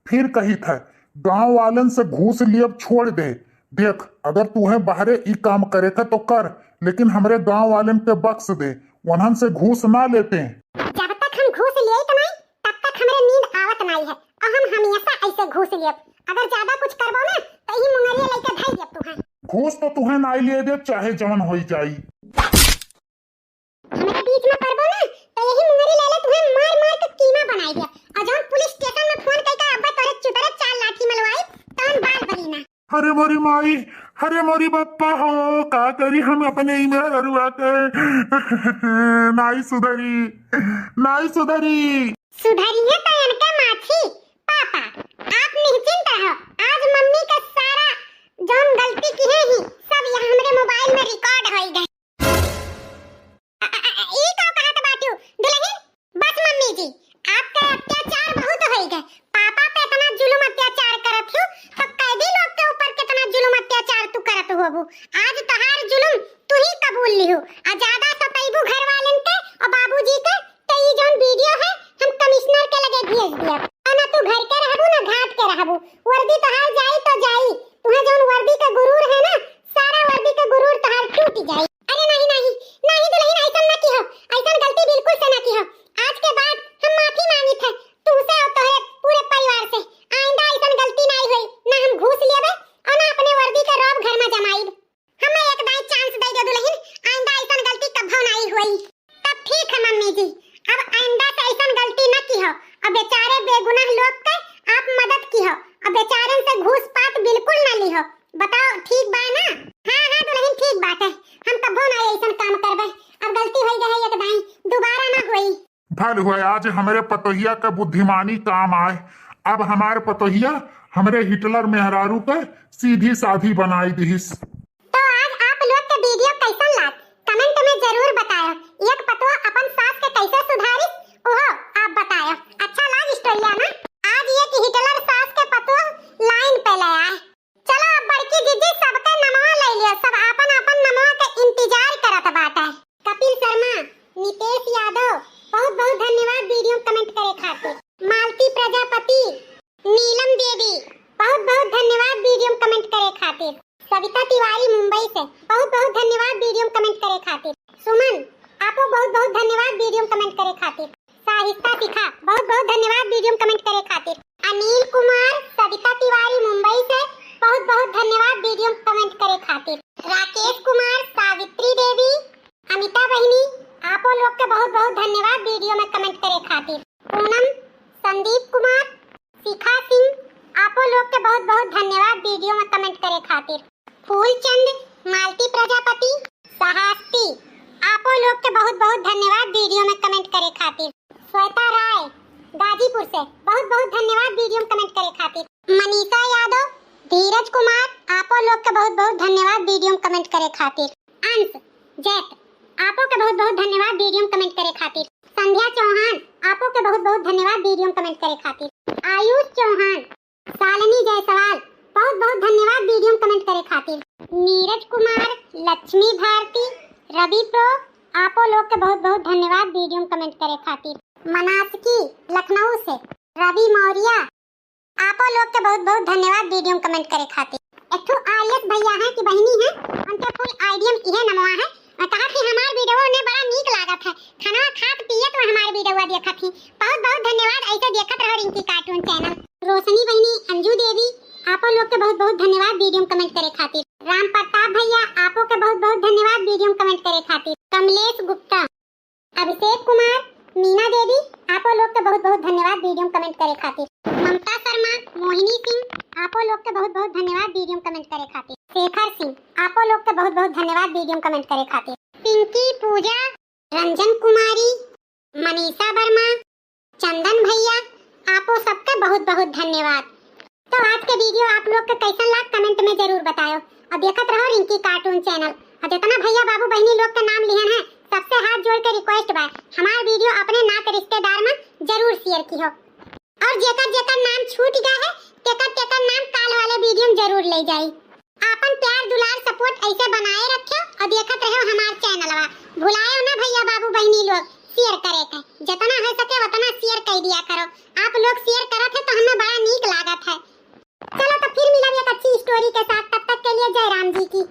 फिर कही था गांव वालन से घूस लिए छोड़ दे। देख अगर तुम्हें बाहरे ई काम करे था तो कर, लेकिन हमरे गांव वालन के बख्श दे, वहन से घूस ना लेते हैं। जब तक हम घूस लिए तो नहीं तब तक हमारे नींद आवत नहीं है। और हम हमेशा ऐसे घूस लिए। अगर ज्यादा कुछ करबो ना तो ही मुंगरिया लेके धइ देब तुहे। घूस तो तुम्हें ना लिए दे, चाहे जवन हो जाई। हमारे बीच में पड़बो ना तो यही मुंगरी ले ले तुहे मार मार के कीमा बनाई दे। और जब पुलिस स्टेशन में फोन करके अब्बा तोरे चुतरे चार लाठी मलवाई तौन बाल बलीना। अरे मोरी माई, अरे मोरी बप्पा हो, का करी हम अपने ही में हरुआ के। नाई सुधरी, नाई सुधरी। सुधरिए तो इनके माछी। पापा आप निश्चिंत रहो। आज मम्मी का सारा जौन गलती की है ही सब यहाँ हमारे मोबाइल में रिकॉर्ड हो गए। ई का कहत बाटू दुल्हन? बस मम्मी जी, आपका अत्याचार बहुत हो गए। पापा पे इतना जुल्म अत्याचार करत हो तो कैदी लोग के ऊपर कितना जुल्म अत्याचार तू करत होबू। आज तहार जुल्म तू ही कबूल लिहू। आ ज्यादा सतैबू घर वालन के और बाबूजी के तो ई जौन वीडियो है हम कमिश्नर के लगे भेज दिया। ना तू घर के रहबू ना घाट के रहबू। वर्दी तहार जाई तो जाई। तुहे जौन वर्दी का गुरूर है ना, सारा वर्दी का गुरूर तहार टूट जाई। अरे नहीं नहीं नहीं दुल्हन, ऐसा ना की हो। ऐसा गलती बिल्कुल से ना की हो। आज के बाद हम माफी मांगी थे तुमसे और तोहरे पूरे परिवार से। आइंदा ऐसा गलती नहीं हुई। ना हम घूस लेबे और ना अपने वर्दी का रौब घर में जमाईब। हमें एक दाई चांस दे दो दुल्हन, आइंदा ऐसा गलती कभी नहीं हुई। तब ठीक है मम्मी जी, अब आइंदा से ऐसा गलती न की हो। अब बेचारे बेगुनाह लोग के आप मदद की हो। अब बेचारन से घूस पात बिल्कुल न ली हो। बताओ ठीक बा ना? हाँ हाँ दुल्हन ठीक बात है। हम कभी नहीं ऐसा काम करबे। अब गलती हो गई है एक दाई, दोबारा ना होई। भल हुए आज हमारे पतोहिया का बुद्धिमानी काम आए। अब हमारे पतोहिया हमरे हिटलर मेहरारू के सीधी साधी बनाई दिहिस। तो आज आप लोग के वीडियो कैसन लाग कमेंट में जरूर बतायो। एक पतवा अपन सास के कैसे सुधारी ओहो आप बतायो। अच्छा लाग स्टोरिया ना। आज ये कि हिटलर सास के पतवा लाइन पे ले आए। चलो अब बड़की दीदी सबके नमवा ले लियो। सब अपन अपन नमवा के इंतजार करत बाटे। कपिल शर्मा, नितेश यादव बहुत बहुत धन्यवाद वीडियो कमेंट करे खातिर। मालती प्रजापति, नीलम देवी बहुत बहुत धन्यवाद वीडियो कमेंट करे खातिर। सविता तिवारी मुंबई से बहुत बहुत धन्यवाद वीडियो कमेंट करे खातिर। सुमन आपको बहुत बहुत धन्यवाद वीडियो कमेंट करे खातिर। साहित्य शिखा बहुत बहुत धन्यवाद वीडियो कमेंट करे खातिर। अनिल कुमार, सविता तिवारी मुंबई से बहुत बहुत धन्यवाद वीडियो कमेंट करे खातिर। राकेश कुमार, सावित्री देवी, अमिता बहिनी आप लोग के बहुत बहुत धन्यवाद वीडियो में कमेंट करे खातिर। पूनम, संदीप कुमार, शिखा सिंह आप लोग के बहुत बहुत धन्यवाद वीडियो में कमेंट करे खातिर। फूलचंद, मालती प्रजापति, सहास्ती आप लोग के बहुत बहुत धन्यवाद वीडियो में कमेंट करे खातिर। श्वेता राय गाजीपुर से बहुत बहुत धन्यवाद वीडियो में कमेंट करे खातिर। मनीषा यादव, धीरज कुमार आप लोग के बहुत बहुत धन्यवाद वीडियो में कमेंट करे खातिर। अंश जैत आपो के बहुत बहुत धन्यवाद वीडियो में कमेंट करे खातिर। संध्या चौहान आपो के बहुत बहुत धन्यवाद वीडियो में कमेंट करे खातिर। आयुष चौहान, शालिनी जायसवाल बहुत बहुत धन्यवाद वीडियो में कमेंट करे खातिर। नीरज कुमार, लक्ष्मी भारती, रवि प्रो आपो लोग के बहुत बहुत धन्यवाद वीडियो में कमेंट करे खातिर। मनासकी लखनऊ से, रवि मौर्य आपो लोग के बहुत बहुत धन्यवाद वीडियो में कमेंट करे खातिर। एक तो आलियत भैया है कि बहनी है, उनके फुल आईडियम इहे नमवा है। और कहा कि हमार वीडियो ने बड़ा नीक लागत है, खाना खात पियत में हमार वीडियो देखत थी। बहुत बहुत धन्यवाद, ऐसे देखत रहो रिंकी कार्टून चैनल। रोशनी बहनी, अंजू देवी आपो लोग के बहुत बहुत धन्यवाद वीडियो में कमेंट करे खातिर। राम प्रताप भैया आपो के बहुत बहुत धन्यवाद वीडियो में कमेंट करे खातिर। कमलेश गुप्ता, अभिषेक कुमार, मीना देवी आपो लोग के बहुत बहुत धन्यवाद वीडियो में कमेंट करे खातिर। ममता शर्मा, मोहिनी सिंह आपो लोग के बहुत बहुत धन्यवाद वीडियो में कमेंट करे खातिर। शेखर सिंह आपो लोग के बहुत बहुत धन्यवाद वीडियो में कमेंट करे खातिर। पिंकी पूजा, रंजन कुमारी, मनीषा वर्मा, चंदन भैया आपो सबके बहुत बहुत धन्यवाद। तो आज के वीडियो आप लोग के कैसा लगा कमेंट में जरूर बताओ। और देखत रहो रिंकी कार्टून चैनल। और जितना भैया बाबू बहनी लोग के नाम लिहन है सबसे हाथ जोड़ के रिक्वेस्ट बा हमार वीडियो अपने नाते रिश्तेदार में जरूर शेयर कियो। और जेकर जेकर नाम छूट गया है तेकर नाम काल वाले वीडियो में जरूर ले जाई। आपन प्यार दुलार सपोर्ट ऐसे बनाए रखियो और देखत रहो हमार चैनलवा। भुलायो ना भैया बाबू बहनी लोग शेयर करे के, जितना हो सके उतना शेयर कर दिया करो। आप लोग शेयर करत है तो हमें बड़ा नीक लागत है। चलो तो फिर मिलेंगे एक अच्छी स्टोरी के साथ, तब तक के लिए जय राम जी की।